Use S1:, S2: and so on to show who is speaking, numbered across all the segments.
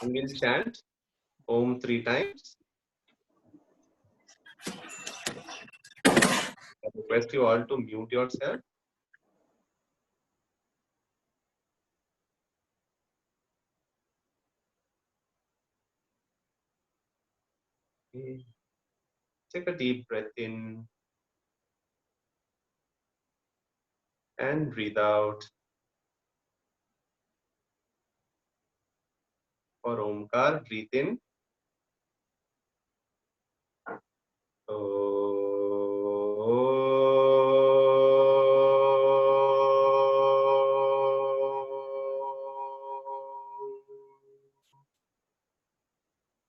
S1: and we'll chant Om 3 times. I request you all to mute yourself. Take a deep breath in and breathe out. For Omkar, breathe in.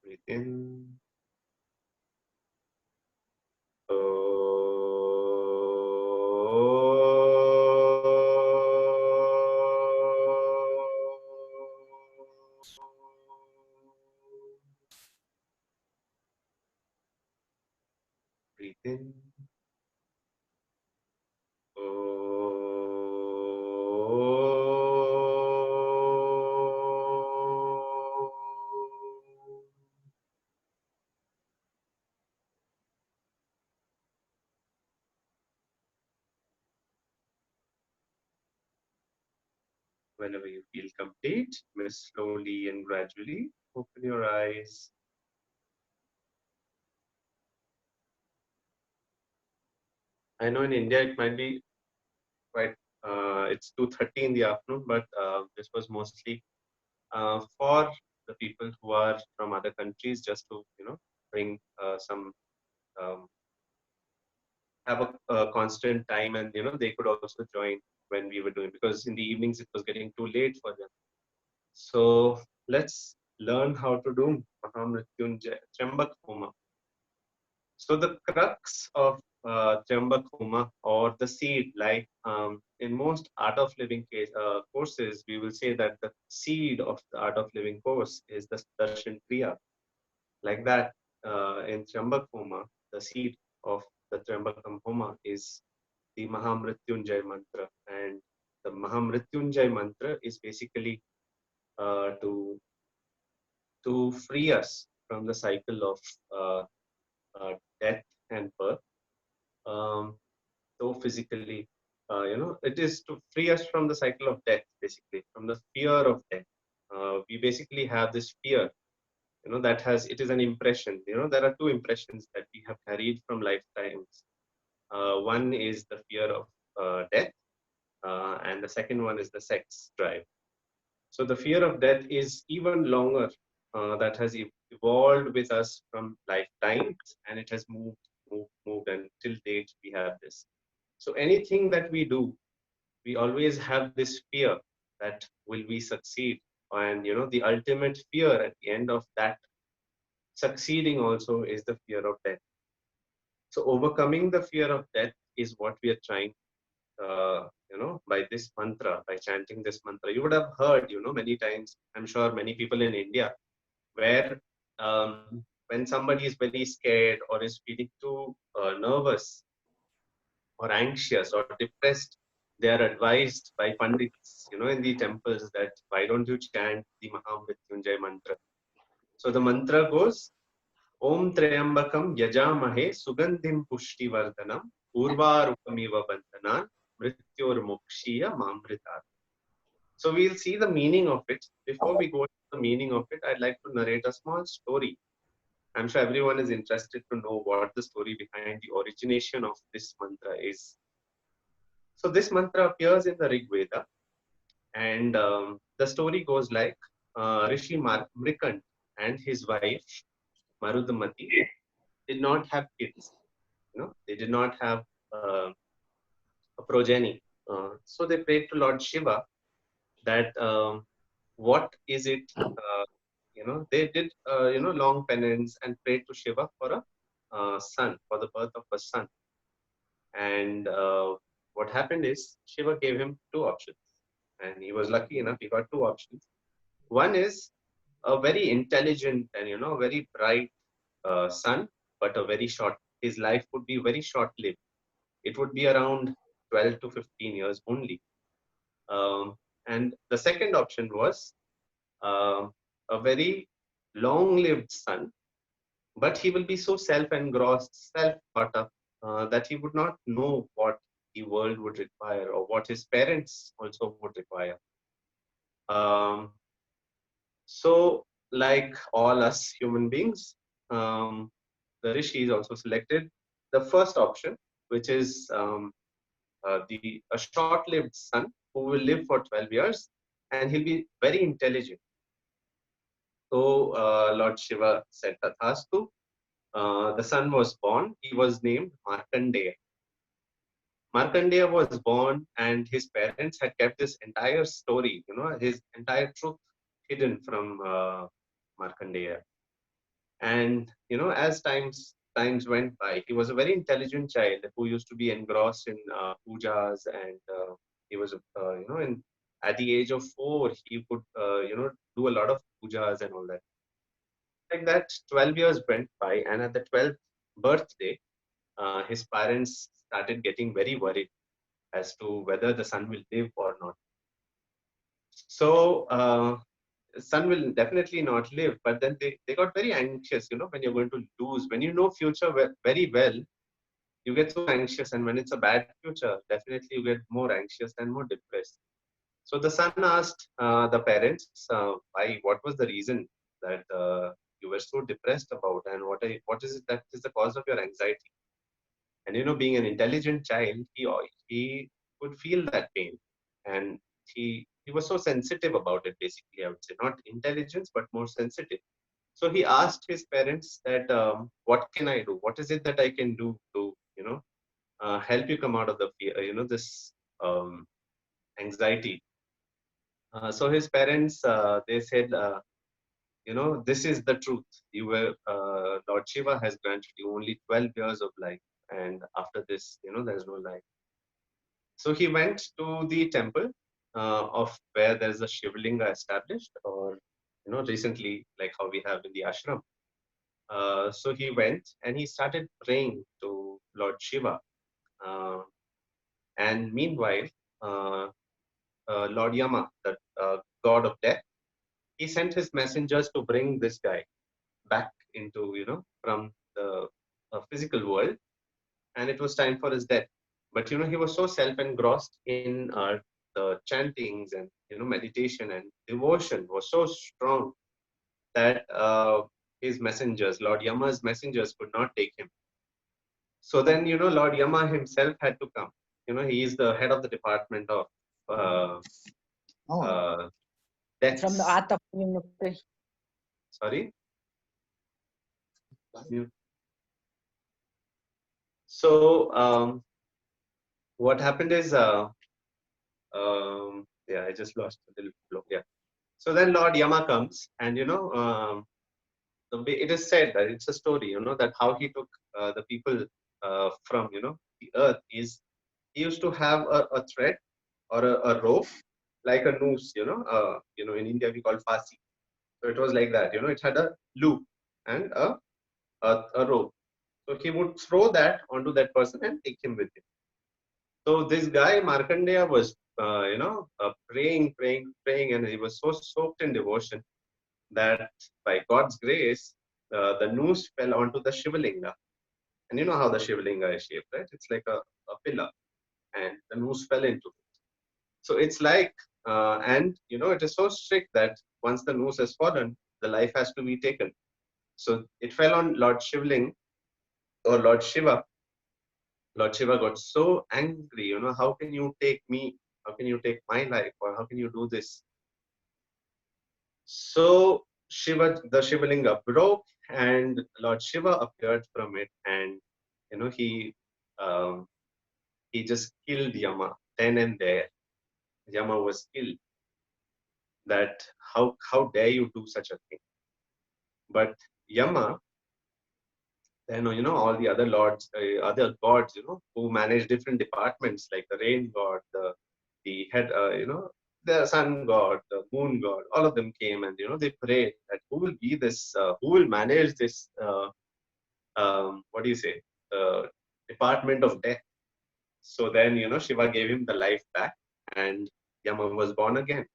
S1: Breathe in. Breathe in. Whenever you feel complete, slowly and gradually open your eyes. I know in India it might be quite, it's 2:30 in the afternoon, but this was mostly for the people who are from other countries, just to, bring some, um, have a constant time, and, they could also join when we were doing, because in the evenings it was getting too late for them. So let's learn how to do Mahamrityunjay Tryambak Homa. So the crux of Tryambak Homa, or the seed, like in most art of living courses, we will say that the seed of the art of living course is the darshan kriya. Like that, in Tryambak Homa, the seed of the Tryambakam Homa is the Mahamrityunjay mantra, and the Mahamrityunjay mantra is basically to free us from the cycle of death and birth. So physically, it is to free us from the cycle of death, basically, from the fear of death. We basically have this fear, that it is an impression. There are two impressions that we have carried from lifetimes. One is the fear of death, and the second one is the sex drive. So the fear of death is even longer, that has evolved with us from lifetimes, and it has moved, and till date we have this. So anything that we do, we always have this fear that will we succeed, and the ultimate fear at the end of that succeeding also is the fear of death. So overcoming the fear of death is what we are trying, by this mantra, by chanting this mantra. You would have heard, many times, I'm sure many people in India, where when somebody is very scared or is feeling too nervous or anxious or depressed, they are advised by pandits, in the temples, that why don't you chant the Mahamrityunjay mantra. So the mantra goes, Om Trayambakam Yajamahe Sugandhim Pushti Vardhanam Urvarukamiva Bandhanan Mrityor Mokshiya Mamritar. So we'll see the meaning of it. Before we go to the meaning of it, I'd like to narrate a small story. I'm sure everyone is interested to know what the story behind the origination of this mantra is. So this mantra appears in the Rig Veda, and the story goes like Rishi Mrikant and his wife Marudamati did not have kids. They did not have a progeny. So they prayed to Lord Shiva that what is it? They did long penance and prayed to Shiva for a son, for the birth of a son. And what happened is Shiva gave him two options, and he was lucky enough. He got two options. One is a very intelligent and very bright son, but a very short. His life would be very short-lived. It would be around 12 to 15 years only. And the second option was uh, a very long-lived son, but he will be so self-engrossed, self-caught up, that he would not know what the world would require or what his parents also would require. Um, so, like all us human beings, the rishis also selected the first option, which is the a short-lived son who will live for 12 years and he'll be very intelligent. So Lord Shiva said Tathastu. The son was born. He was named Markandeya. Markandeya was born, and his parents had kept this entire story, his entire truth hidden from Markandeya. And as times went by, he was a very intelligent child who used to be engrossed in pujas, and he was, in at the age of 4, he could, do a lot of pujas and all that. Like that, 12 years went by, and at the 12th birthday, his parents started getting very worried as to whether the son will live or not. So, son will definitely not live, but then they got very anxious, when you're going to lose, when you know future very well, you get so anxious, and when it's a bad future, definitely you get more anxious and more depressed. So the son asked the parents, what was the reason that you were so depressed about, and what is it that is the cause of your anxiety? And being an intelligent child, he could feel that pain, and he was so sensitive about it. Basically, I would say not intelligence, but more sensitive. So he asked his parents that, what can I do? What is it that I can do to help you come out of the fear, this anxiety? So his parents, they said, this is the truth. Lord Shiva has granted you only 12 years of life, and after this, there's no life. So he went to the temple of where there's a Shivlinga established, or recently, like how we have in the ashram. So he went and he started praying to Lord Shiva. Uh, and meanwhile, uh, Lord Yama, the god of death, he sent his messengers to bring this guy back into, from the physical world, and it was time for his death. But he was so self-engrossed in the chantings and meditation, and devotion was so strong that his messengers, Lord Yama's messengers, could not take him. So then, Lord Yama himself had to come. He is the head of the department of uh,
S2: Oh,
S1: uh,
S3: From the
S1: deaths.
S3: Atap community.
S1: Sorry. You- So what happened is, yeah, I just lost a little flow. Yeah. So then Lord Yama comes, and the way it is said that it's a story, that how he took the people from the earth is he used to have a thread or a rope like a noose, in India we call fasi. So it was like that, it had a loop and a rope. So he would throw that onto that person and take him with him. So this guy Markandeya was, praying, praying, praying, and he was so soaked in devotion that by God's grace, the noose fell onto the Shivalinga. And you know how the Shivalinga is shaped, right? It's like a pillar, and the noose fell into it. So it's like, and it is so strict that once the noose has fallen, the life has to be taken. So it fell on Lord Shivling or Lord Shiva. Lord Shiva got so angry, how can you take me? How can you take my life? Or how can you do this? So the Shivalinga broke, and Lord Shiva appeared from it, and um, he just killed Yama then and there. Yama was killed. That how dare you do such a thing? But Yama, then all the other lords, other gods, who manage different departments, like the rain god, the head, the sun god, the moon god, all of them came, and they prayed that who will be this, who will manage this, what do you say, the department of death. So then Shiva gave him the life back, and Yama was born again.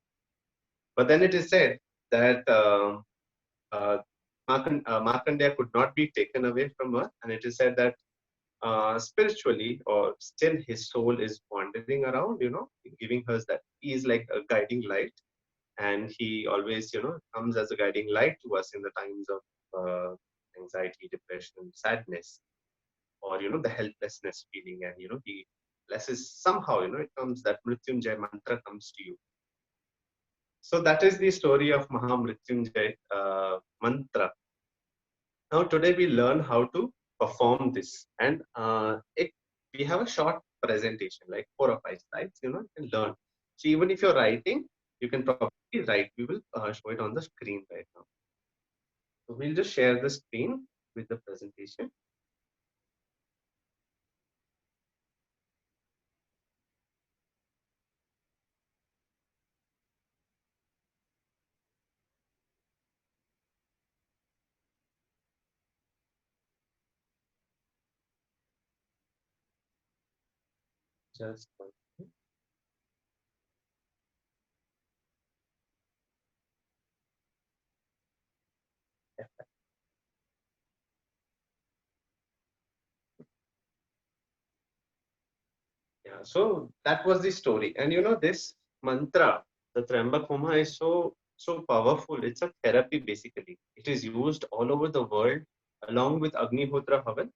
S1: But then it is said that uh, Markandeya could not be taken away from her, and it is said that spiritually or still his soul is wandering around, giving her that he is like a guiding light, and he always, comes as a guiding light to us in the times of anxiety, depression, sadness, or the helplessness feeling, and he blesses somehow, it comes that Mrityunjay mantra comes to you. So that is the story of Mahamrityunjay mantra. Now, today we learn how to perform this, and we have a short presentation, like 4 or 5 slides. You can learn. So even if you're writing, you can probably write. We will show it on the screen right now. So we'll just share the screen with the presentation. Just one second. Yeah, so that was the story. And this mantra, the Trambak Homa, is so powerful. It's a therapy basically. It is used all over the world along with Agnihotra Havan.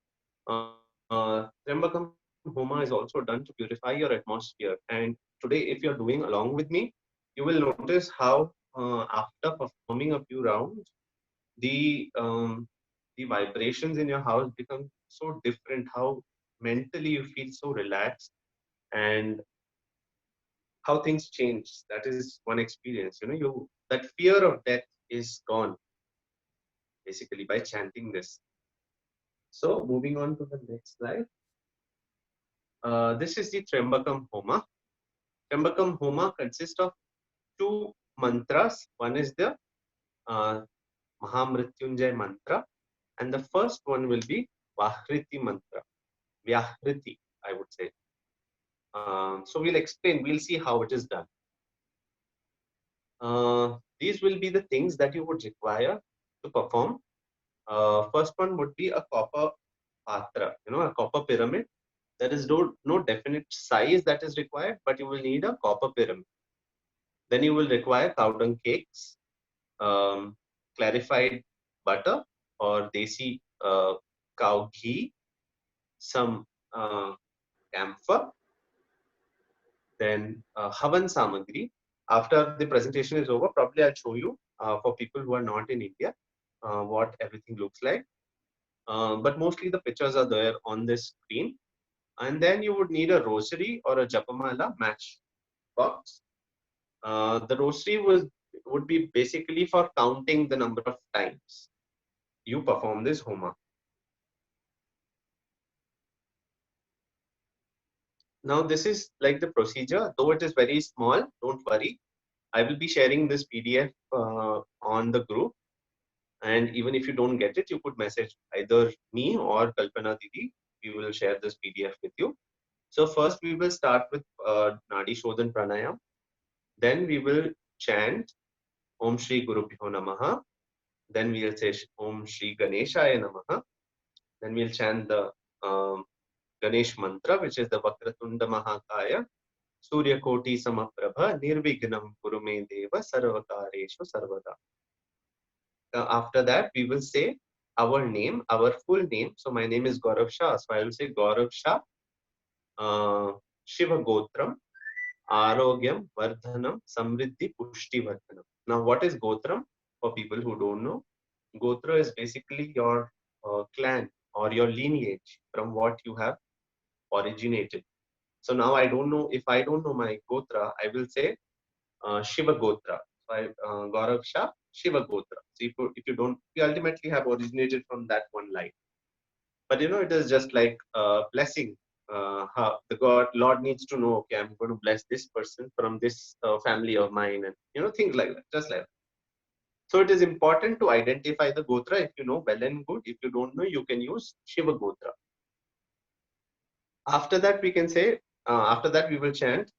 S1: Trambakam Homa is also done to purify your atmosphere. And today, if you're doing along with me, you will notice how after performing a few rounds, the um, the vibrations in your house become so different. How mentally you feel so relaxed, and how things change. That is one experience. You that fear of death is gone basically by chanting this. So moving on to the next slide. This is the Trembakam Homa. Trembakam Homa consists of two mantras. One is the uh, Mahamrityunjay mantra, and the first one will be Vahriti mantra. Vyahriti, I would say. So we'll explain. We'll see how it is done. These will be the things that you would require to perform. First one would be a copper patra, a copper pyramid. There is no definite size that is required, but you will need a copper pyramid. Then you will require cow dung cakes, um, clarified butter or desi cow ghee, some camphor, then Havan Samagri. After the presentation is over, probably I'll show you for people who are not in India what everything looks like. But mostly the pictures are there on this screen. And then you would need a rosary or a japamala match box. The rosary would be basically for counting the number of times you perform this homa. Now this is like the procedure, though it is very small, don't worry. I will be sharing this PDF on the group. And even if you don't get it, you could message either me or Kalpana Didi. We will share this PDF with you. So first we will start with Nadi Shodhan Pranayam. Then we will chant Om Shri Guru Pyo Namaha. Then we'll say Om Shri Ganeshaya Namaha. Then we'll chant the Ganesh mantra, which is the Vakratunda Mahakaya. Surya Koti Samaprabha Nirvignam Kurume Deva Sarvakareshu Sarvada. After that, we will say our name, our full name. So my name is Gaurav Shah. So I will say Gaurav Shah, Shiva Gotram, Arogyam, Vardhanam, Samriddhi, Pushti Vardhanam. Now, what is Gotram? For people who don't know, Gotra is basically your clan or your lineage from what you have originated. So now I don't know, if I don't know my Gotra, I will say Shiva Gotra. So Gaurav Shah, Shiva Gotra. So if you don't, we ultimately have originated from that one line. But it is just like blessing. How the Lord needs to know, okay, I'm going to bless this person from this family of mine, and things like that, just like that. So it is important to identify the Gotra. If you know, well and good. If you don't know, you can use Shiva Gotra. After that, we can say. After that, we will chant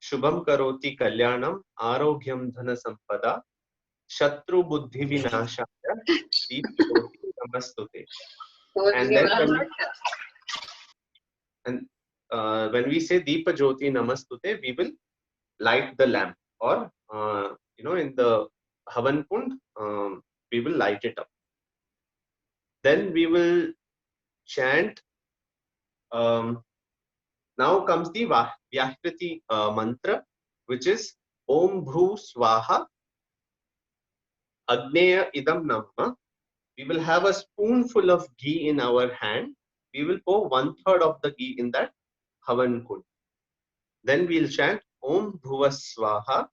S1: Shubham Karoti Kalyanam Arogyam Dhana Sampada Shatru Buddhi Vinashaya Deepajyoti Namastute. And then and when we say Deepa Jyoti Namastute, we will light the lamp, or in the Havan Kund, we will light it up. Then we will chant. Um, Now comes the Vyakriti mantra, which is Om Bhru Swaha Agneya Idam Namah. We will have a spoonful of ghee in our hand. We will pour one third of the ghee in that Havan Kund. Then we'll chant Om Bhuva Swaha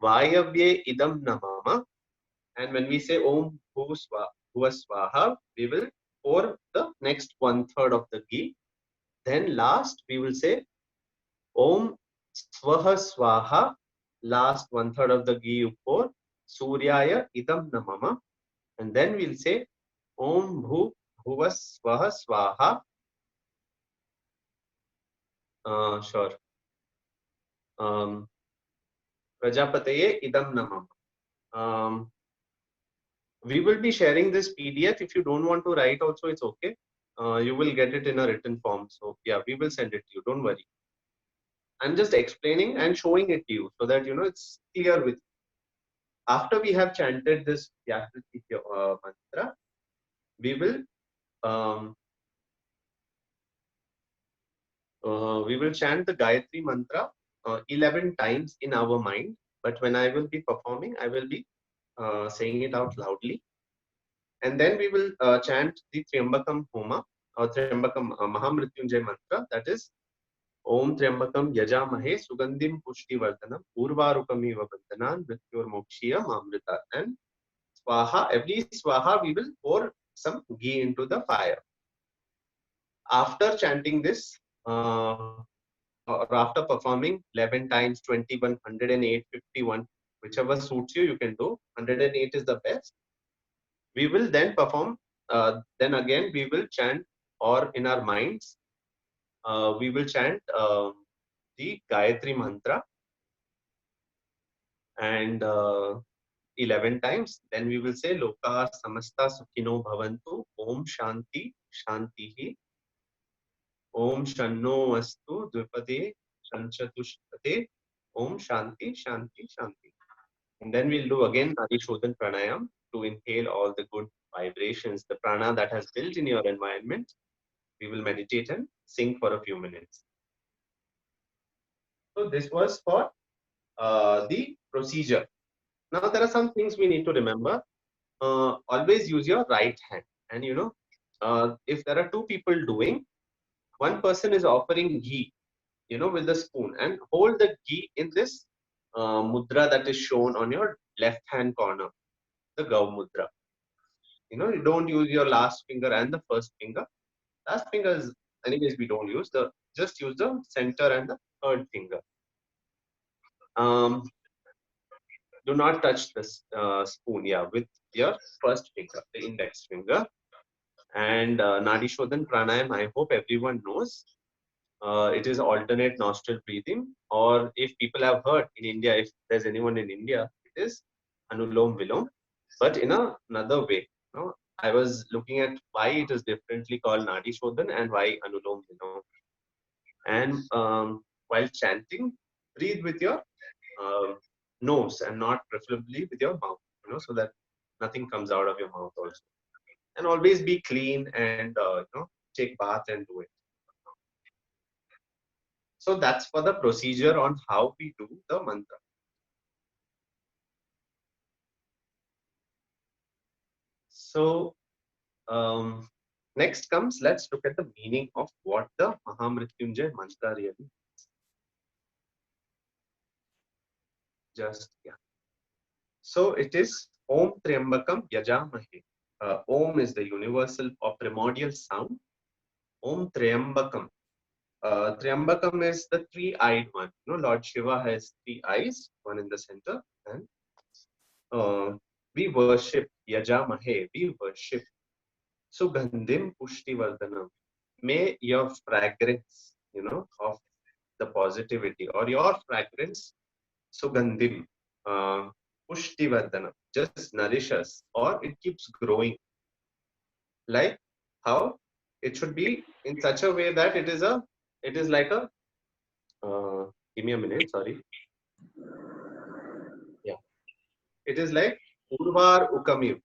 S1: Vayavye Idam Namama. And when we say Om Bhuva Swaha, we will pour the next one third of the ghee. Then last we will say Om Swaha Swaha, last one third of the ghee you pour, Suryaya Idam Namama. And then we'll say Om Bhuva Swaha Swaha. Sure. Prajapataye Idam Namama. We will be sharing this PDF. If you don't want to write also, it's okay. You will get it in a written form. So yeah, we will send it to you. Don't worry. I'm just explaining and showing it to you so that it's clear with you. After we have chanted this Vyakriti mantra, we will chant the Gayatri mantra 11 times in our mind. But when I will be performing, I will be saying it out loudly. And then we will chant the Tryambakam Homa or Tryambakam Mahamrityunjay mantra. That is Om Tryambakam Yajamahe Sugandhim Pushti Vardhanam Urvarukamiva Bandhanan Mrityur Mokshiya Mamrita. And Swaha, every Swaha we will pour some ghee into the fire. After chanting this, or after performing 11 times, 21, 108, 51, whichever suits you, you can do. 108 is the best. We will then perform, then again we will chant, or in our minds, we will chant the Gayatri mantra and 11 times. Then we will say Loka Samasta Sukhino Bhavantu Om Shanti Shantihi Om Shanno Astu Dvipade Shanchatushpate Om Shanti Shanti Shanti. And then we'll do again Nadi Shodhan Pranayam to inhale all the good vibrations, the prana that has built in your environment. We will meditate and sing for a few minutes. So this was for the procedure. Now there are some things we need to remember. Always use your right hand. And if there are two people doing, one person is offering ghee, with the spoon, and hold the ghee in this mudra that is shown on your left hand corner, the Gav mudra. You don't use your last finger and the first finger. Last finger is, anyways, we don't use just use the center and the third finger. Do not touch this spoon, with your first finger, the index finger. And Nadi Shodhan Pranayam, I hope everyone knows. It is alternate nostril breathing, or if people have heard in India, if there's anyone in India, it is Anulom Vilom, but in another way. I was looking at why it is differently called Nadi Shodhan and why Anulom Vilom. And while chanting, breathe with your nose and not preferably with your mouth, so that nothing comes out of your mouth also. And always be clean and take bath and do it. So that's for the procedure on how we do the mantra. So next comes, let's look at the meaning of what the Mahamrityunjay mantra really means. So it is Om Tryambakam Yajamahe. Om is the universal or primordial sound. Om Tryambakam. Tryambakam is the three-eyed one. Lord Shiva has three eyes, one in the center, and we worship Yajamahe. We worship Sugandhim Pushti Vardhanam. May your fragrance, of the positivity, or your fragrance, Sugandhim, Pushtivardhanam, just nourishes, or it keeps growing. Like how it should be in such a way that it is like a, uh, give me a minute, sorry. Yeah. It is like Urvar Ukamiv.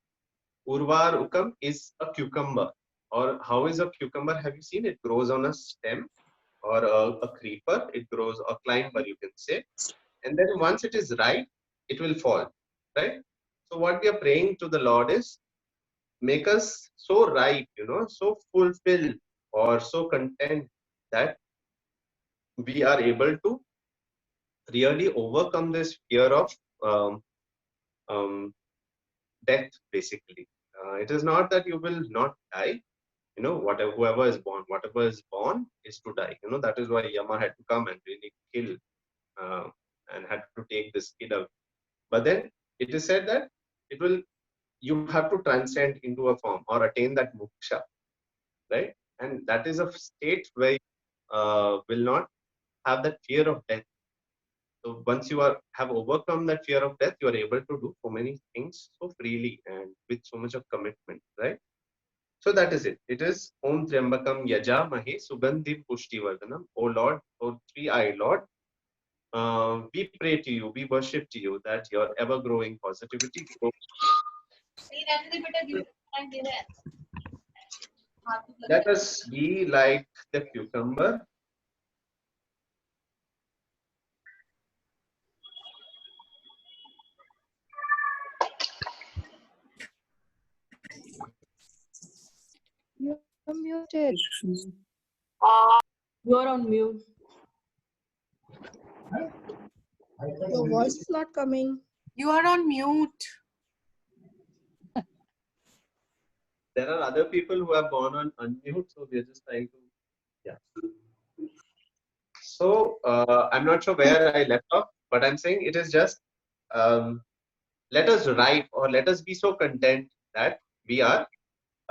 S1: Urvar Ukam is a cucumber. Or how is a cucumber? Have you seen it? Grows on a stem or a creeper. It grows a climber, you can say. And then once it is ripe, it will fall. Right? So what we are praying to the Lord is make us so ripe, so fulfilled or so content that we are able to really overcome this fear of um, um, death, basically. It is not that you will not die. Whatever whatever is born is to die. That is why Yama had to come and really kill, uh, and had to take this kid out. But then it is said that it will you have to transcend into a form or attain that moksha, right? And that is a state where you will not have that fear of death. So once you have overcome that fear of death, you are able to do so many things so freely and with so much of commitment, right? So that is it. It is Om Triambakam Yaja Mahe Sugandhi Pushti Vardhanam. O Lord, O Three-Eyed Lord, we pray to you, we worship to you that your ever-growing positivity grows. Let us be like the cucumber.
S2: You're muted.
S3: You're on mute.
S2: Your voice is not coming.
S4: You are on mute.
S1: There are other people who have gone on unmute, so we are just trying to, yeah. So I'm not sure where I left off, but I'm saying it is just, um, let us write or let us be so content that we are,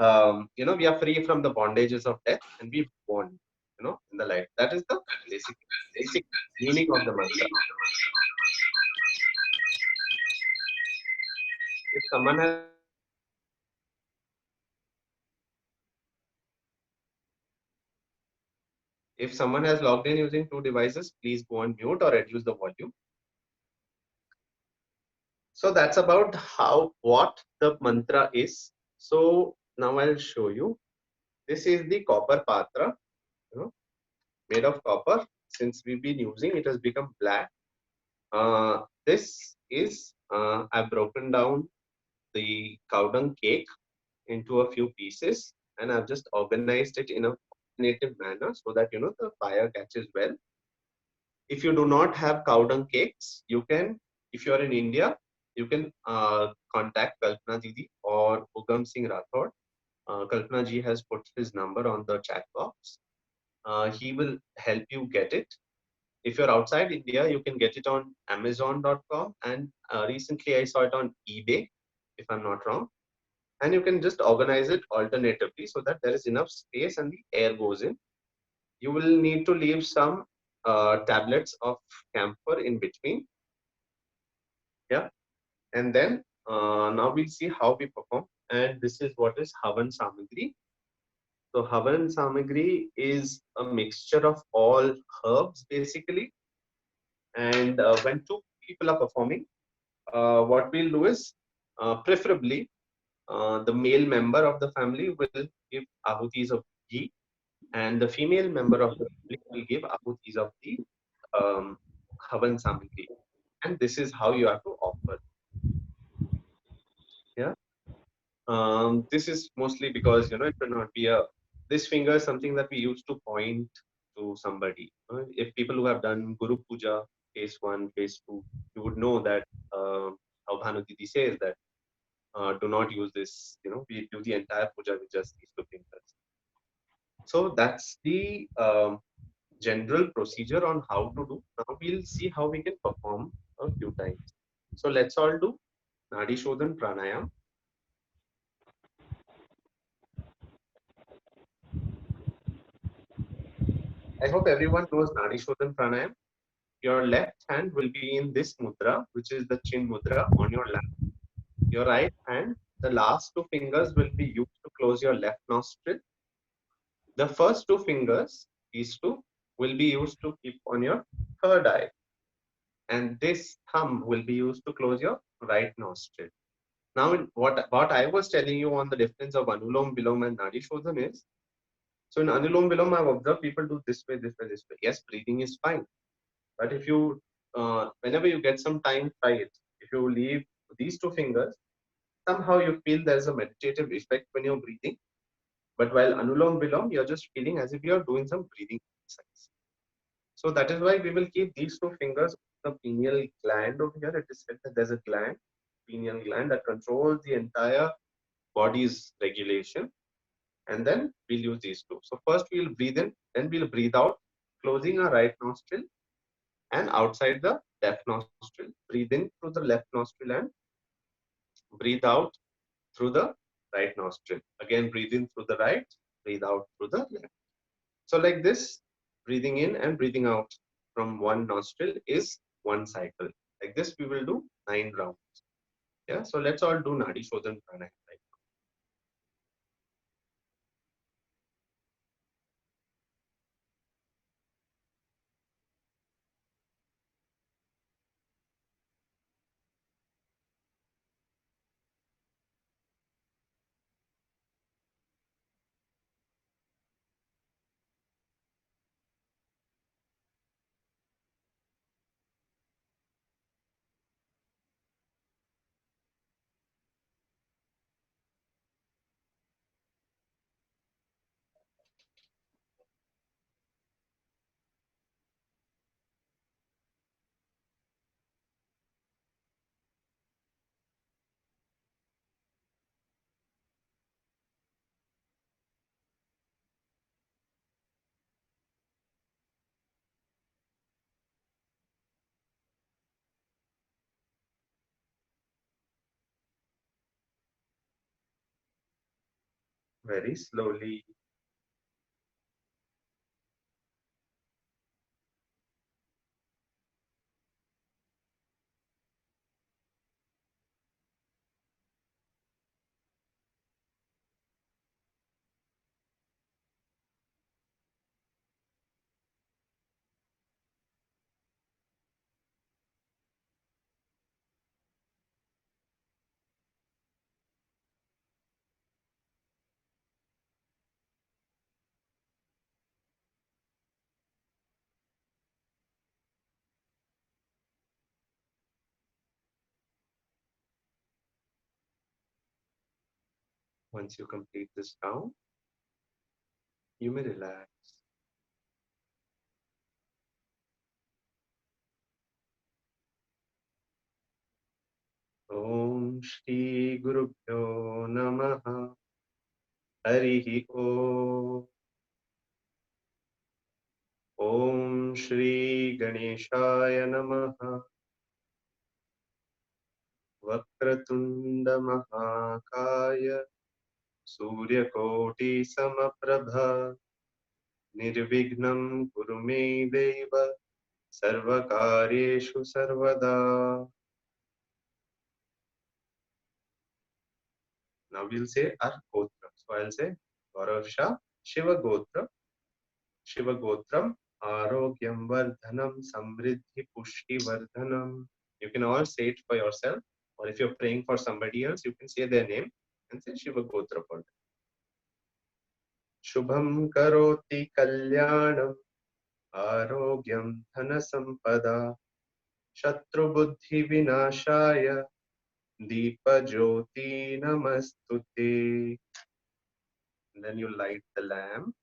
S1: we are free from the bondages of death and we born, in the life. That is the basic, basic meaning of the mantra. If someone has If someone has logged in using two devices, please go on mute or reduce the volume. So that's about what the mantra is. So now I'll show you. This is the copper patra, made of copper. Since we've been using, it has become black. This is I've broken down the cow dung cake into a few pieces, and I've just organized it in a native manner so that the fire catches well. If you do not have cow dung cakes, you can, if you are in India, you can contact Kalpana Didi or Ugam Singh Rathod. Kalpana ji has put his number on the chat box. He will help you get it. If you're outside India, you can get it on Amazon.com, and recently I saw it on eBay, if I'm not wrong. And you can just organize it alternatively so that there is enough space and the air goes in. You will need to leave some tablets of camphor in between. Yeah. And then now we'll see how we perform. And this is what is Havan Samagri. So Havan Samagri is a mixture of all herbs basically. And when two people are performing, what we'll do is preferably the male member of the family will give ahutis of ghee, and the female member of the family will give ahutis of the um, Havan Samagri. And this is how you have to offer. Yeah. This is mostly because it will not be a. This finger is something that we use to point to somebody. If people who have done Guru Puja phase 1, phase 2, you would know that how Bhanu Didi says that do not use this. We do the entire puja with just these two fingers. So that's the general procedure on how to do. Now we'll see how we can perform a few times. So let's all do Nadi Shodhan Pranayam. I hope everyone knows Nadi Shodhan Pranayam. your left hand will be in this mudra, which is the chin mudra on your lap. Your right hand, the last two fingers will be used to close your left nostril. The first two fingers, these two, will be used to keep on your third eye. And this thumb will be used to close your right nostril. Now, what I was telling you on the difference of Anulom Vilom and Nadi Shodhan is, so in Anulom Vilom, I've observed people do this way, this way, this way. Yes, breathing is fine. But if you, whenever you get some time, try it. If you leave these two fingers, somehow you feel there's a meditative effect when you're breathing. But while Anulom Vilom, you're just feeling as if you're doing some breathing exercise. So that is why we will keep these two fingers on the pineal gland over here. It is said that there's a gland, pineal gland, that controls the entire body's regulation. And then we'll use these two. So first we'll breathe in, then we'll breathe out, closing our right nostril and outside the left nostril. Breathe in through the left nostril and breathe out through the right nostril. Again, breathe in through the right, breathe out through the left. So like this, breathing in and breathing out from one nostril is one cycle. Like this, we will do 9 rounds. Yeah. So let's all do Nadi Shodhan Pranayama. Right? Very slowly. Once you complete this round, you may relax. Om Shri Guru Pyo Namaha Harihi Om. Om Shri Ganeshaya Namaha Vakratunda Mahakaya Suryakoti Samaprabha Nirvignam Kurume Deva Sarvakaryeshu Sarvada. Now we'll say our Gotra. So I'll say Gaurav Shah, Shiva Gotra, Shiva Gotram, Arogyam Vardhanam, Samriddhi Pushti Vardhanam. You can all say it for yourself, or if you're praying for somebody else, you can say their name and say Shiva Gotra for them. Shubham Karoti Kalyanam, Arogyam Dhana Sampada, Shatru Buddhi Vinashaya, Deepa Jyoti Namastute. And then you light the lamp.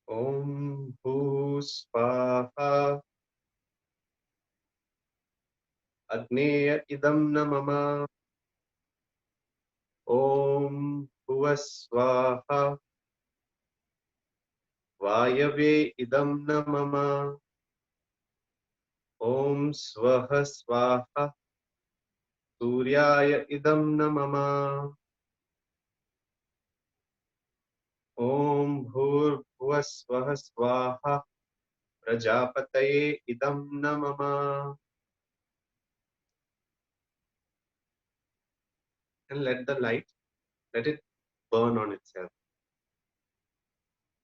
S1: Om Bhusvaha Agneya Idam Namama. Om Bhuvasvaha Vayve इदं न मम। ॐ स्वः स्वाहा सूर्याय इदं न मम। ॐ भूर्भुवः स्वः स्वाहा प्रजापतये इदं न मम। And let the light, let it burn on itself.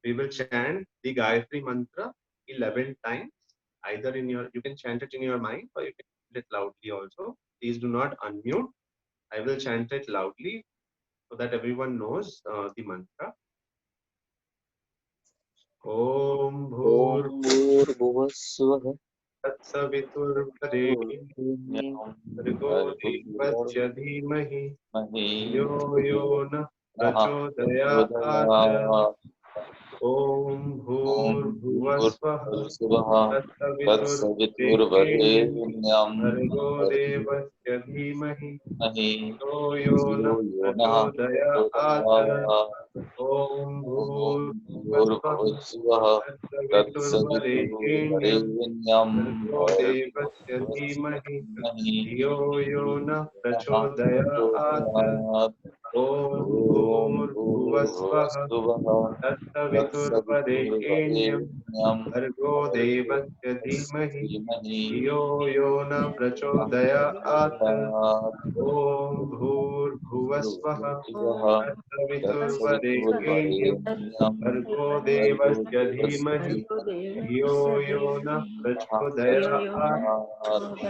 S1: We will chant the Gayatri mantra 11 times. Either you can chant it in your mind or you can chant it loudly also. Please do not unmute. I will chant it loudly so that everyone knows the mantra. Om
S5: Om
S1: Bhur
S5: भूर्भुवः स्वः
S1: Tatsaviturvarenyam Bhargo Devasya Dhimahi Yo Yo Nah Prachodayat. Om Bhur Bhuvasvaha Tatsaviturvarenyam
S5: तत्सवितुर्वरेण्यं
S1: Bhargo Devasya Dhimahi Yo Yo Nah
S5: यो नः
S1: Prachodayat. Om Bhur Bhuvasvaha
S5: भूर्भुवस्सुवः
S1: Tatsaviturvarenyam
S5: तत्सवितुर्वरेण्यं
S1: Bhargo Devasya Dhimahi Yo Yo Nah Prachodayat.
S5: प्रचोदयात्
S1: Om
S5: ॐ
S1: Bhur Bhuvasvaha
S5: भूर्भुवस्सुवः
S1: Tatsaviturvarenyam
S5: तत्सवितुर्वरेण्यं
S1: Bhargo Devasya Dhimahi
S5: धीमहि
S1: Yo Yo Na Prachodayat.
S5: प्रचोदयात्
S1: Om Bhur Bhuvasvaha
S5: भूर्भुवः
S1: Tatsaviturvarenyam
S5: तत्सवितुर्वरेण्यं
S1: Bhargo
S5: भर्गो
S1: Devasya
S5: देवस्य
S1: Dhimahi
S5: धीमहि
S1: Yo Yo Na Prachodayat. Om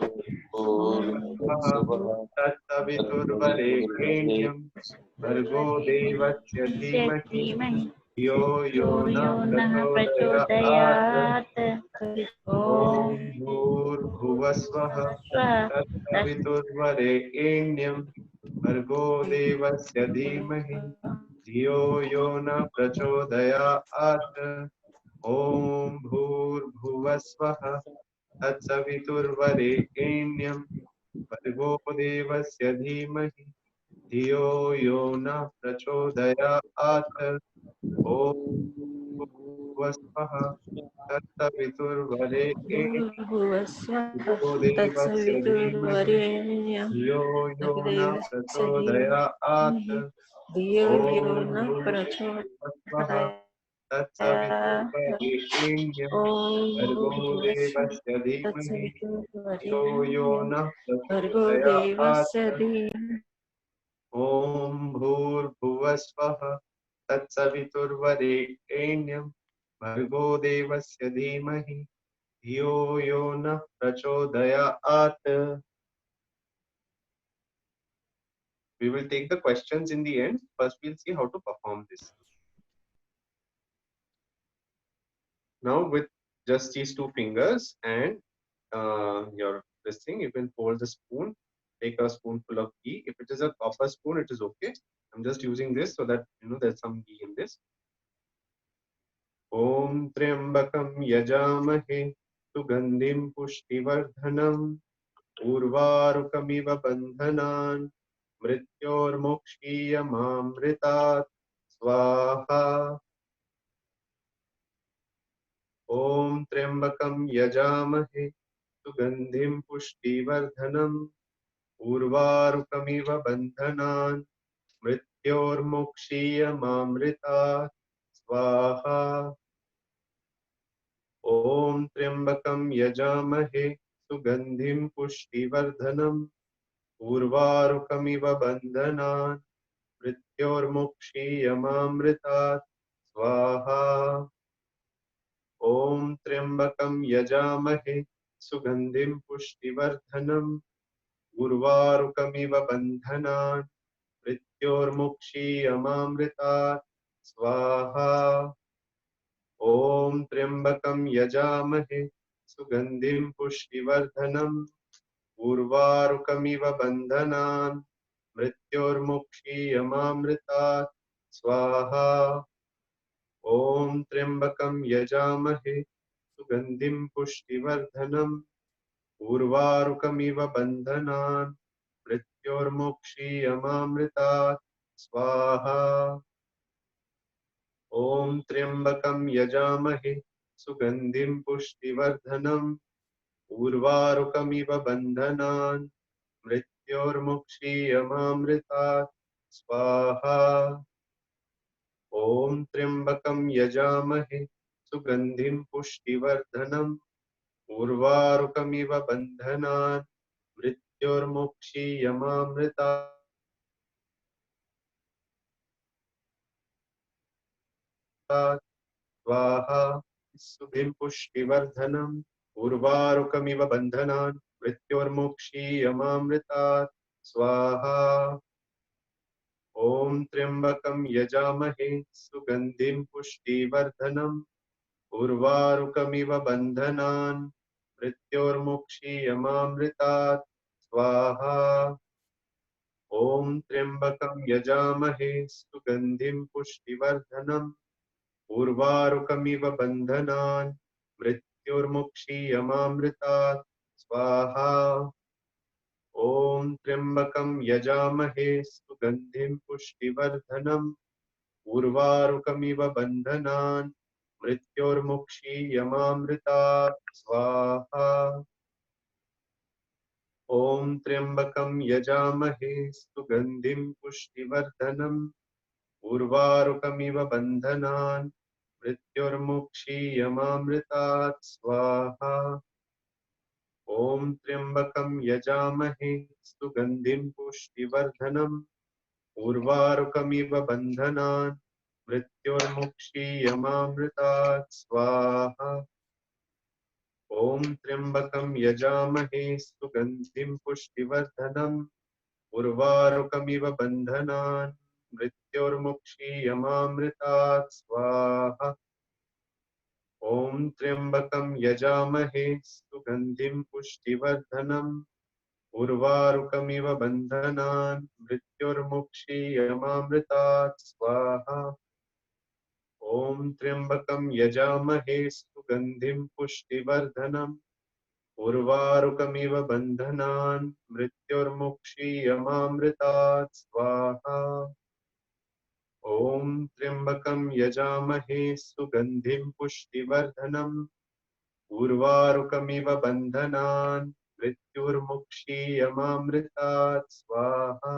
S1: Bhuvasvaha
S5: भूर्भुवः
S1: Tatsaviturvarenyam Bhargo Devasya Dhimahi Yo Yo Na Prachodayat. Om Bhur Bhuvasvaha Tatsaviturvarenyam Bhargo Devasya Dhimahi धियो यो न प्रचोदयात्. Om Bhur Bhuvasvaha Tatsaviturvarenyam Bhargo Devasya Dhimahi धियो यो न प्रचोदयात्. Om Bhuvasvaha Tatsaviturvarenyam Bhargo Devasya Dhimahi धियो यो न प्रचोदयात्. Om Bhuvasvaha Tatsaviturvarenyam Bhargo Devasya Dhimahi धियो यो न प्रचोदयात्. Om Bhurbhuvasvaha Tatsaviturvarenyam Bhargo Devasya Dhimahi धियो यो न प्रचोदयात्. We will take the questions in the end. First, we'll see how to perform this. Now, with just these two fingers and your this thing, you can hold the spoon. Take a spoonful of ghee. If it is a copper spoon, it is okay. I'm just using this so that there's some ghee in this. Om Tryambakam Yajamahe Sugandhim Pushtivardhanam Urvarukamiva Bandhanan Mrityormokshiyamamritat Swaha. Om Tryambakam Yajamahe Sugandhim Pushtivardhanam Urvarukamiva Bandhanan Mrityormokshiyamamritat Swaha. Om Tryambakam Yajamahe Sugandhim Pushtivardhanam Urvarukamiva Bandhanan Mrityormokshiyamamritat Swaha. Om Tryambakam Yajamahe Sugandhim Pushtivardhanam Urvarukamiva Bandhanan Mrityormokshiyamamritat Swaha. Om Tryambakam Yajamahe Sugandhim Pushtivardhanam Urvarukamiva Bandhanan Mrityormokshiyamamritat Swaha. Om Tryambakam Yajamahe Sugandhim Pushtivardhanam Urvarukamiva Bandhanan Mrityormokshiyamamritat Swaha. ॐ त्र्यम्बकं यजामहे सुगन्धिं पुष्टिवर्धनम् उर्वारुकमिव बन्धनान् मृत्योर्मुक्षीयमामृतात् स्वाहा। ॐ त्र्यम्बकं यजामहे सुगन्धिं पुष्टिवर्धनम् उर्वारुकमिव बन्धनान् मृत्योर्मुक्षीयमामृतात् स्वाहा। सुधिं पुष्टिवर्धनम् उर्वारुकमिव बन्धनान् मृत्योर्मुक्षीयमामृतात् स्वाहा। ॐ त्र्यम्बकं यजामहे सुगन्धिं पुष्टिवर्धनम् उर्वारुकमिव बन्धनान् मृत्योर्मुक्षीयमामृतात् स्वाहा। ॐ त्र्यम्बकं यजामहे सुगन्धिं पुष्टिवर्धनम् उर्वारुकमिव बन्धनान् मृत्योर्मुक्षीयमामृतात् स्वाहा। ॐ त्र्यम्बकं यजामहे सुगन्धिं पुष्टिवर्धनम् उर्वारुकमिव बन्धनान् मृत्योर्मुक्षीयमामृतात् स्वाहा। ॐ त्र्यम्बकं यजामहे सुगन्धिं पुष्टिवर्धनम् उर्वारुकमिव बन्धनान् मृत्योर्मुक्षीयमामृतात् स्वाहा। ॐ त्र्यम्बकं यजामहे सुगन्धिं पुष्टिवर्धनम् उर्वारुकमिव बन्धनान् मृत्योर्मुक्षीयमामृतात् स्वाहा। ॐ त्र्यम्बकं यजामहे सुगन्धिं पुष्टिवर्धनम् उर्वारुकमिव बन्धनान् मृत्योर्मुक्षीयमामृतात् स्वाहा। ॐ त्र्यम्बकं यजामहे सुगन्धिं पुष्टिवर्धनम् उर्वारुकमिव बन्धनान् मृत्योर्मुक्षीयमामृतात् स्वाहा। ॐ त्र्यम्बकं यजामहे सुगन्धिं पुष्टिवर्धनम् उर्वारुकमिव बन्धनान् मृत्योर्मुक्षीयमामृतात् स्वाहा। ॐ त्र्यम्बकं यजामहे सुगन्धिं पुष्टिवर्धनम् उर्वारुकमिव बन्धनान् मृत्योर्मुक्षीयमामृतात् स्वाहा।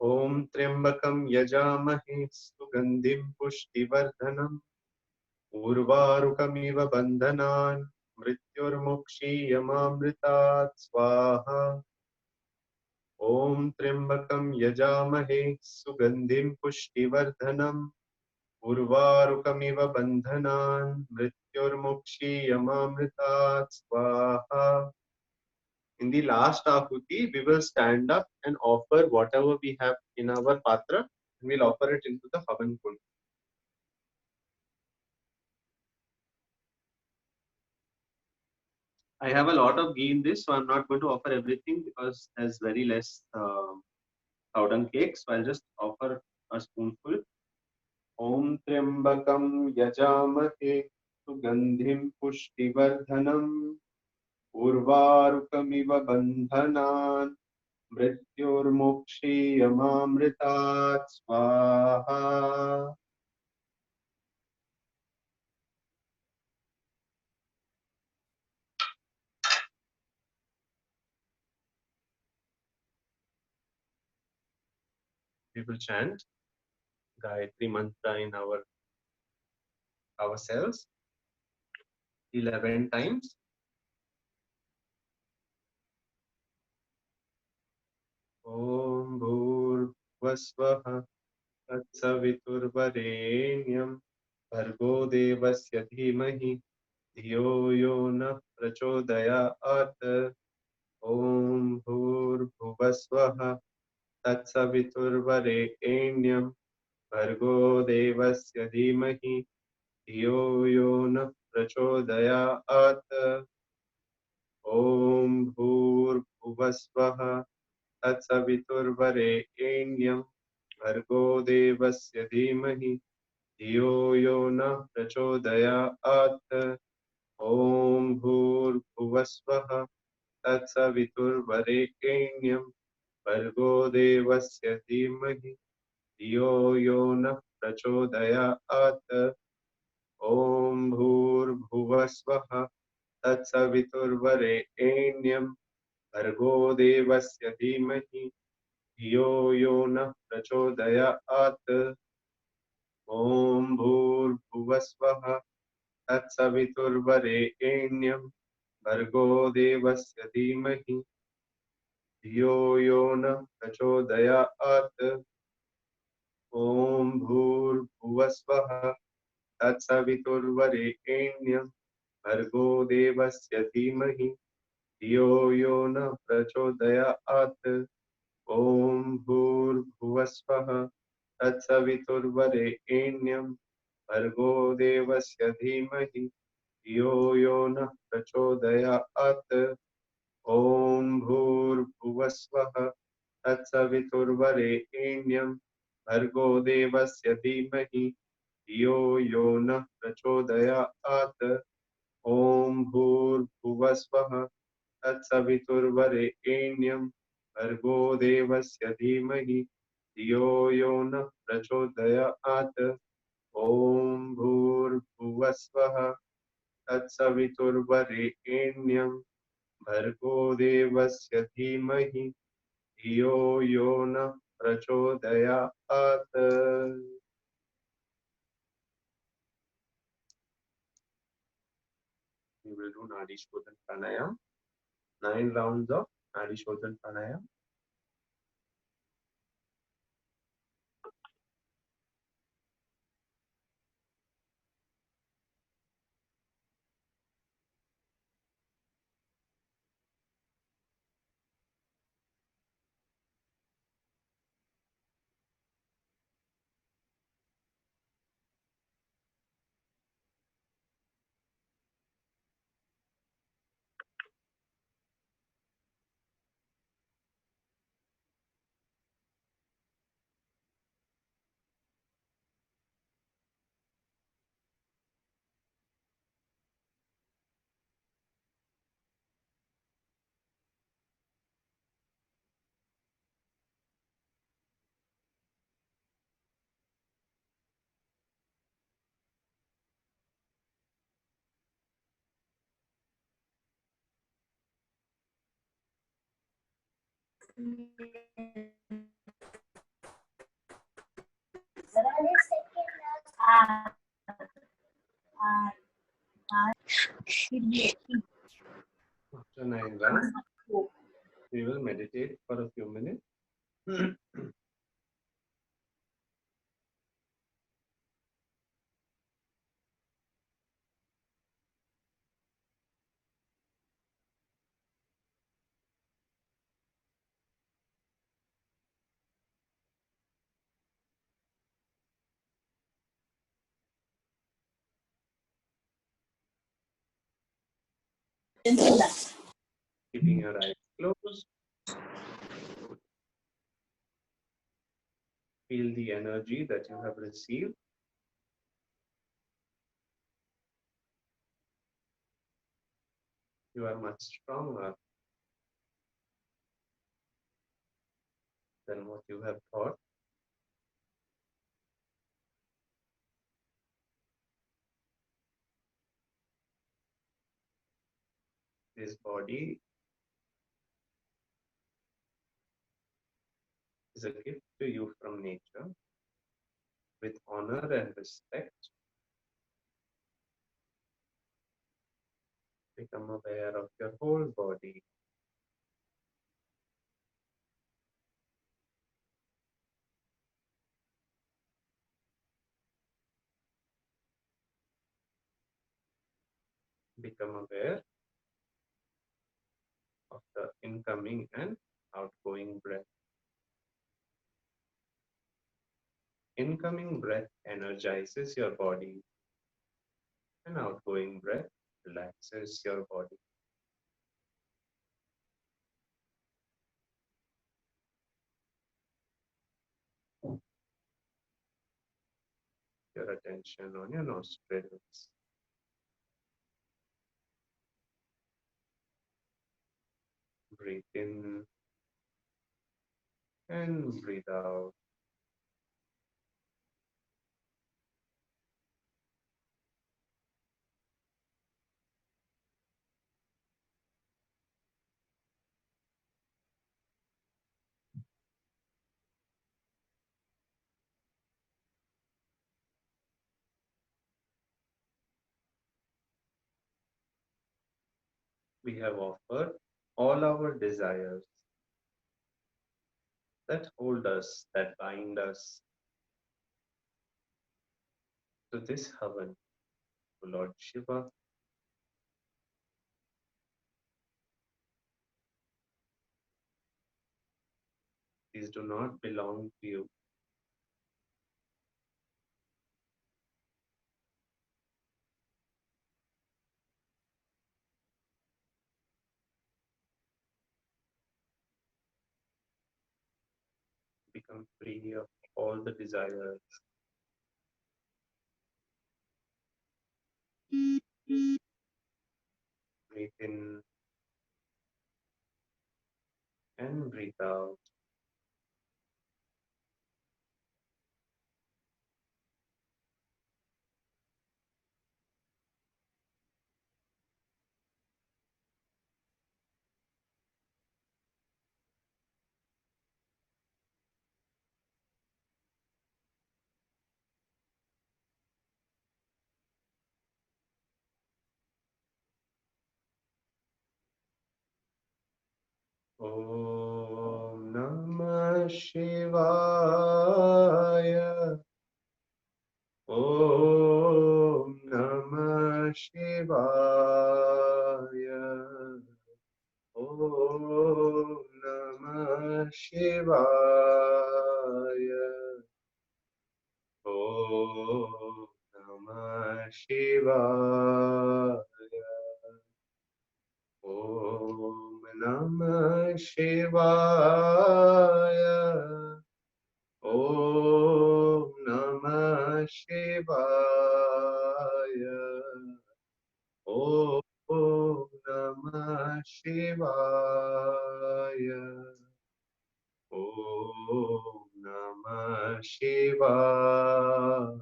S1: ॐ त्र्यम्बकं यजामहे सुगन्धिं पुष्टिवर्धनम् उर्वारुकमिव बन्धनान् मृत्योर्मुक्षीयमामृतात् स्वाहा। ॐ त्र्यम्बकं यजामहे सुगन्धिं पुष्टिवर्धनम् उर्वारुकमिव बन्धनान् मृत्योर्मुक्षीयमामृतात् स्वाहा. In the last ahuti, we will stand up and offer whatever we have in our patra, and we'll offer it into the Havan Kund. I have a lot of ghee in this, so I'm not going to offer everything because there's very less cow dung cake. So I'll just offer a spoonful. Om Triambakam Yajamahe Sugandhim Pushtivardhanam Urvarukamiva Bandhanan Mrityormokshiyamamritat Swaha. We will chant Gayatri Mantra in ourselves 11 times. Om Bhur Vasvaha Tatsaviturvarenyam Bhargo Devasya Dhimahi Dhiyo Yo Na Prachodayat. Om Bhur Bhuvasvaha Tatsaviturvarenyam Bhargo Devasya Dhimahi Dhiyo Yo Na Prachodayat. Om Bhur Bhuvasvaha Tatsaviturvarenyam Bhargo Devasya Dhimahi Dhiyo Yo Na Prachodayat. Om Bhur Bhuvasvaha Tatsaviturvarenyam Bhargo Devasya Dhimahi Dhiyo Yo Na प्रचोदयात् ॐ भूर्भुवस्वः तत्सवितुर्वरेण्यं भर्गो देवस्य धीमहि धियो यो नः प्रचोदयात् ॐ भूर्भुवस्वः तत्सवितुर्वरेण्यं भर्गो देवस्य धीमहि धियो यो नः प्रचोदयात् ॐ भूर्भुवस्वः तत्सवितुर्वरेण्यं भर्गो देवस्य धीमहि धियो यो नः प्रचोदयात् ॐ भूर्भुवस्वः तत्सवितुर्वरेण्यं भर्गो देवस्य धीमहि धियो यो नः प्रचोदयात् ॐ भूर्भुवस्वः तत्सवितुर्वरेण्यं भर्गो देवस्य धीमहि धियो यो नः प्रचोदयात् ॐ भूर्भुवस्वः तत्सवितुर्वरेण्यं भर्गो देवस्य धीमहि धियो यो नः प्रचोदयात् ॐ भूर्भुवस्वः तत्सवितुर्वरेण्यं भर्गो देवस्य धीमहि धियो यो नः प्रचोदयात्. We will do Nadi Shodhan Pranayam. 9 rounds of Nadi Shodhan Pranayam. After 9 rounds, we will meditate for a few minutes. Keeping your eyes closed. Feel the energy that you have received. You are much stronger than what you have thought. This body is a gift to you from nature. With honor and respect, become aware of your whole body. Become aware of the incoming and outgoing breath. Incoming breath energizes your body, and outgoing breath relaxes your body. Your attention on your nostrils. Breathe in and breathe out. we have offered all our desires that hold us, that bind us to this heaven, to Lord Shiva. These do not belong to you. Become free of all the desires. Breathe in and breathe out. Om Namah Shivaya. Om Namah Shivaya. Om Namah Shivaya. Om Namah Shivaya. Om Namah Shivaya. Om Namah Shivaya. Om Namah Shivaya. Om Namah Shivaya.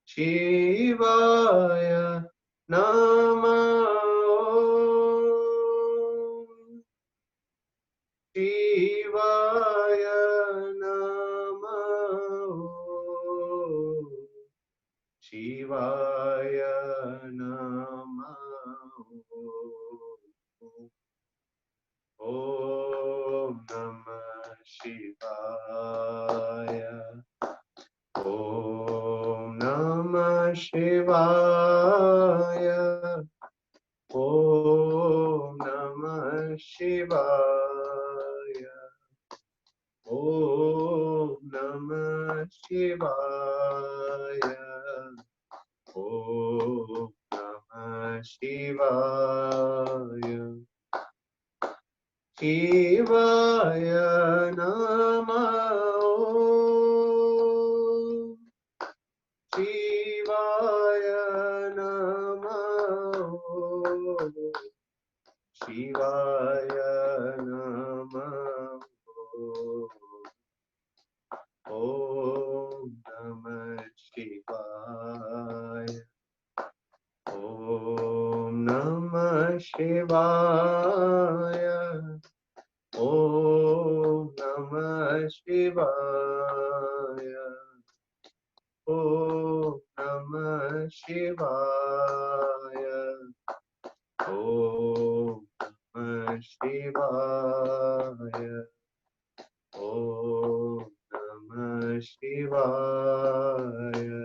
S1: Shivaya Namah. Shivaya Namah. Shivaya Namah. Om Namah Shivaya. Om Namah Shivaya. Om Namah Shivaya. Om Namah Shivaya. Om Namah Shivaya. Shivaya Namah. Shivaya Namah. Shivaya Namah. Om Namah Shivaya. Om Namah Shivaya. Om Namah Shivaya. Om Namah Shivaya. Om Namah Shivaya. Om Namah Shivaya.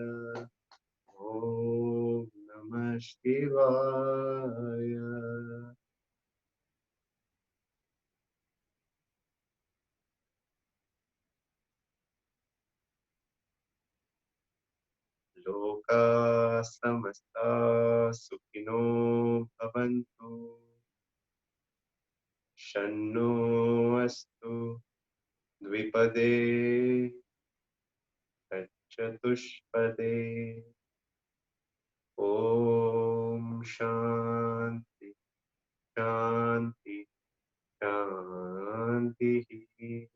S1: Om Namah Shivaya. Loka samasta sukhino bhavantu. Shanno astu dvipade chatushpade. Om Shanti Shanti Shanti.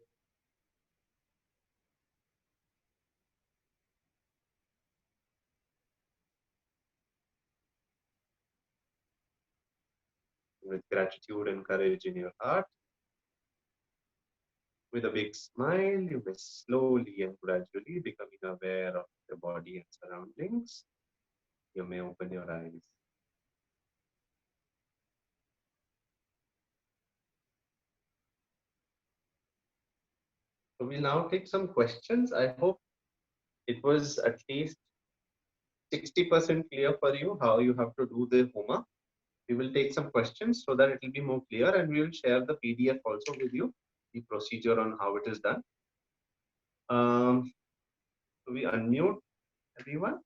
S1: With gratitude and courage in your heart, with a big smile, you may slowly and gradually becoming aware of your body and surroundings. You may open your eyes. So we'll now take some questions. I hope it was at least 60% clear for you how you have to do the Homa. We will take some questions so that it will be more clear, and we will share the PDF also with you, the procedure on how it is done. So we unmute everyone,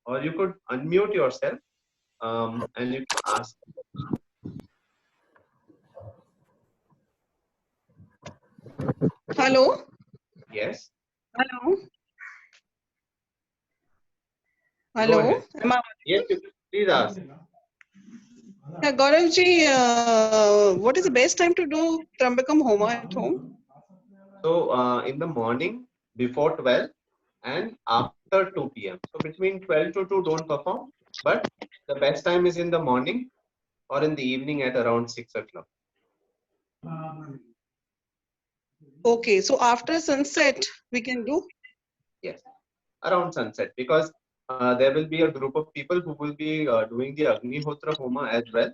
S1: or you could unmute yourself and you can ask.
S4: Hello.
S1: Yes.
S4: Hello.
S1: Go
S4: Hello.
S1: ahead. Yes, you can please ask.
S4: Yeah, Gaurav ji, what is the best time to do Trambakam Homa at home?
S1: So in the morning before 12 and after 2 p.m. So between 12 to 2 don't perform, but the best time is in the morning or in the evening at around 6 o'clock.
S4: Okay, so after sunset we can do?
S1: Yes, around sunset, because there will be a group of people who will be doing the Agnihotra Homa as well.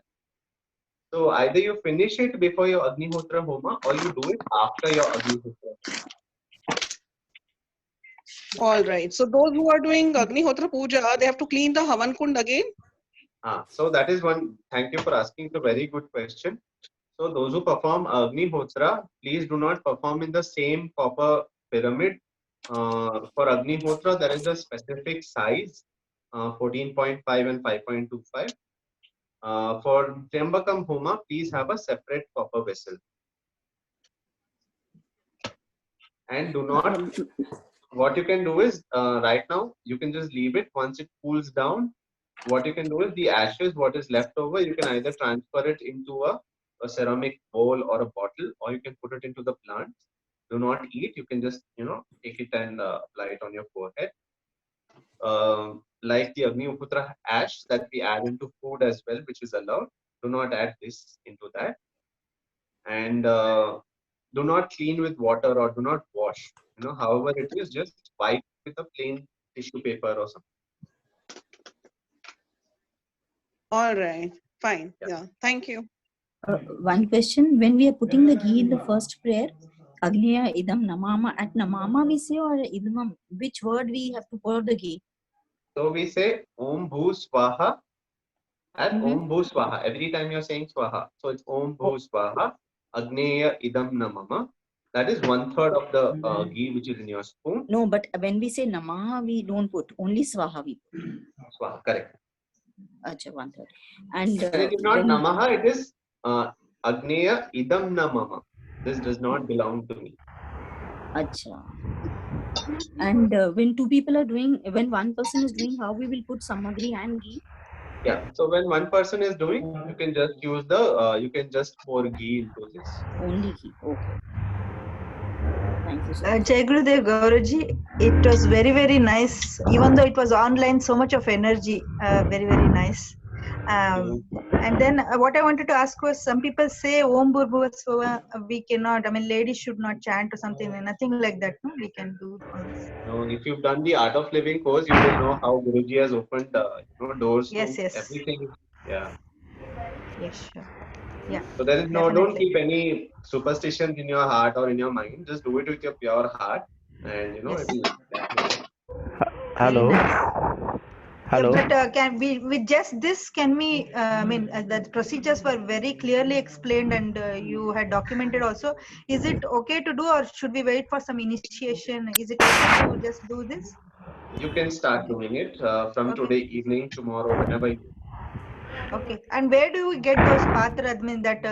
S1: So either you finish it before your Agnihotra Homa or you do it after your Agnihotra.
S4: All right. So those who are doing Agnihotra Puja, they have to clean the Havan Kund again?
S1: So that is one. Thank you for asking. It's a very good question. So those who perform Agnihotra, please do not perform in the same copper pyramid. For Agnihotra, there is a specific size, 14.5 and 5.25. For Tryambakam Homa, please have a separate copper vessel. And do not, what you can do is, right now, you can just leave it. Once it cools down, what you can do is the ashes, what is left over, you can either transfer it into a ceramic bowl or a bottle, or you can put it into the plants. Do not eat. You can just, take it and apply it on your forehead. Like the Agnihotra ash that we add into food as well, which is allowed. Do not add this into that. And do not clean with water or do not wash. However it is, just wipe with a plain tissue paper or something.
S4: All right. Fine.
S1: Yeah.
S4: Yeah. Thank you.
S2: One question: when we are putting the ghee in the first prayer, Agniya idam namama, at namama we say, or idam, which word we have to pour the ghee?
S1: So we say Om Bhu Swaha and Om Bhu Swaha. Every time you're saying Swaha. So it's Om Bhu Swaha, Agneya Idam Namama. That is 1/3 of the ghee which is in your spoon.
S2: No, but when we say namaha, we don't put, only swaha we put.
S1: Swaha, correct.
S2: Acha, 1/3. And
S1: it is not Namaha, it is Agneya Idam Namama. This does not belong to me.
S2: Acha. And when two people are doing, when one person is doing, how we will put samagri and ghee?
S1: Yeah. So when one person is doing, you can just use you can just pour ghee into this.
S2: Only ghee. Okay. Thank you, sir.
S6: Jai Gurudev Gauraji, it was very, very nice. Even though it was online, so much of energy, very, very nice. And then what I wanted to ask was, some people say Om Bhurbhuva Swaha, we cannot, I mean, ladies should not chant or something, nothing like that, no? We can do all this.
S1: No, if you've done the Art of Living course, you will know how Guruji has opened doors
S6: Yes,
S1: to
S6: yes.
S1: everything. Yeah.
S6: Yes, sure. Yeah.
S1: So there is don't
S6: definitely.
S1: keep any superstitions in your heart or in your mind. Just do it with your pure heart, and
S6: Yes.
S1: it will definitely.
S7: Hello.
S6: Very nice.
S7: Hello.
S6: But can we, with just this, can we, I mean, the procedures were very clearly explained and you had documented also. Is it okay to do, or should we wait for some initiation? Is it okay to just do this?
S1: You can start doing it from
S6: Okay.
S1: today evening, tomorrow, whenever you.
S6: Okay. And where do we get those patra, I mean, that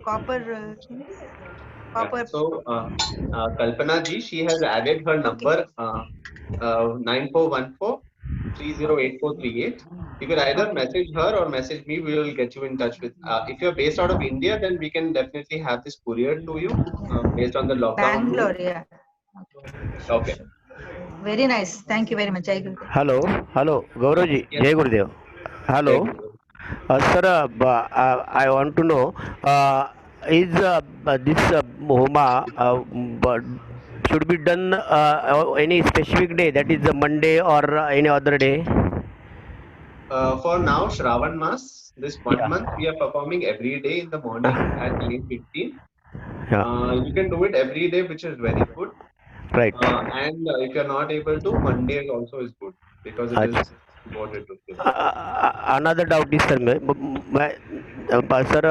S6: copper things? Copper.
S1: Yeah. So Kalpana ji, she has added her number 9414 308438. You can either message her or message me. We will get you in touch with. If you're based out of India, then we can definitely have this couriered to you based on the lockdown
S6: Bangalore,
S1: rules.
S6: yeah. Okay. Sure. Very nice. Thank you very much. Jai Gurudev.
S7: Hello, Gaurav
S1: Yes.
S7: Jai Gurudev. Hello, sir. I want to know, is this Homa should be done any specific day? That is the Monday or any other day?
S1: For now, Shravan Mas, this 1
S7: Yeah.
S1: month, we are performing every day in the morning at 9:15.
S7: Yeah.
S1: You can do it every day, which is very good.
S7: Right.
S1: And if you're not able to, Monday also is good because it
S7: अच्छा.
S1: is important to give.
S7: Another doubt is, sir, sir,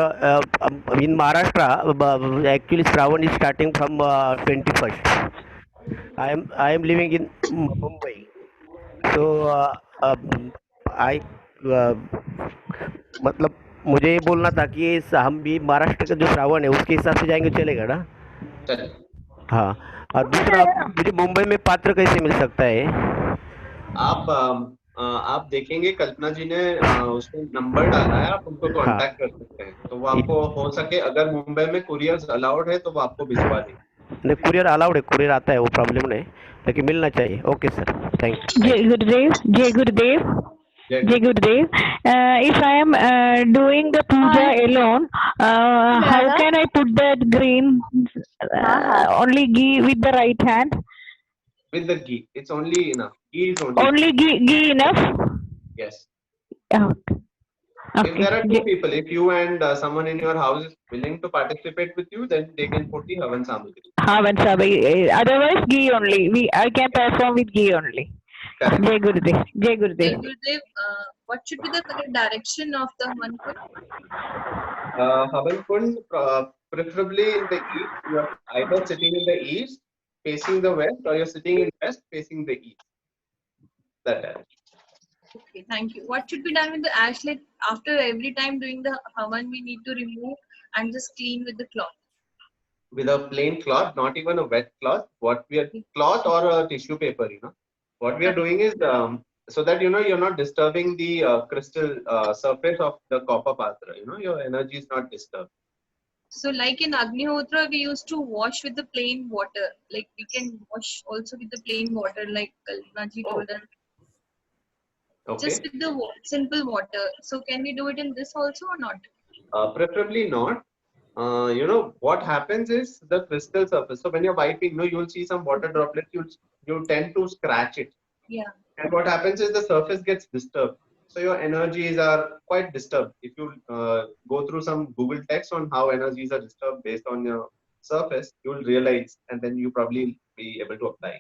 S7: in Maharashtra, actually Shravan is starting from 21st. I am living in Mumbai, so I uh, मतलब मुझे ये बोलना था कि हम भी महाराष्ट्र का जो श्रावण है उसके हिसाब से जाएंगे, चलेगा ना?
S1: चल
S7: हाँ. और दूसरा, मुझे मुंबई में पात्र कैसे मिल सकता है?
S1: आप देखेंगे कल्पना जी ने उसमें नंबर डाला है, आप उनको
S7: हाँ.
S1: कांटेक्ट कर सकते हैं, तो वो आपको हो सके अगर मुंबई में कुरियर्स अलाउड है तो वो आपको भिजवा देंगे.
S7: नहीं, कुरियर अलाउड है, कुरियर आता है, वो प्रॉब्लम नहीं, लेकिन मिलना चाहिए. Okay sir, thank
S8: Jai
S7: you.
S8: Gurudev, Jai Gurudev,
S1: जय
S8: Jai
S1: Guru.
S8: Gurudev. If I am doing the puja alone, how can I put that green only ghee with the right hand?
S1: With the ghee, it's only enough. Ghee is only.
S8: Only ghee enough?
S1: Yes.
S8: Okay.
S1: If there are two people, if you and someone in your house is willing to participate with you, then they can put the Havan Samagri.
S8: Havan Sabhi. Otherwise, ghee only. I can perform with ghee only.
S1: Correct.
S8: Jai Gurudev. Jai
S9: Jai
S8: Gurudev.
S9: Gurudev, what should be the correct direction of the Havan Kund?
S1: Havan Kund, preferably in the east. You are either sitting in the east, facing the west, or you're sitting in west, facing the east. That direction.
S9: Okay, thank you. What should be done with the ash? Like after every time doing the Havan, we need to remove and just clean with the cloth.
S1: With a plain cloth, not even a wet cloth. What we are cloth or a tissue paper, What we are doing is so that you're not disturbing the crystal surface of the copper patra. Your energy is not disturbed.
S9: So like in Agnihotra, we used to wash with the plain water. Like we can wash also with the plain water, like Kalpana ji told us.
S1: Okay.
S9: Just with the simple water. So can we do it in this also or not?
S1: Preferably not. What happens is the crystal surface. So when you're wiping, you'll see some water droplets. You tend to scratch it.
S9: Yeah.
S1: And what happens is the surface gets disturbed. So your energies are quite disturbed. If you go through some Google text on how energies are disturbed based on your surface, you'll realize, and then you probably be able to apply.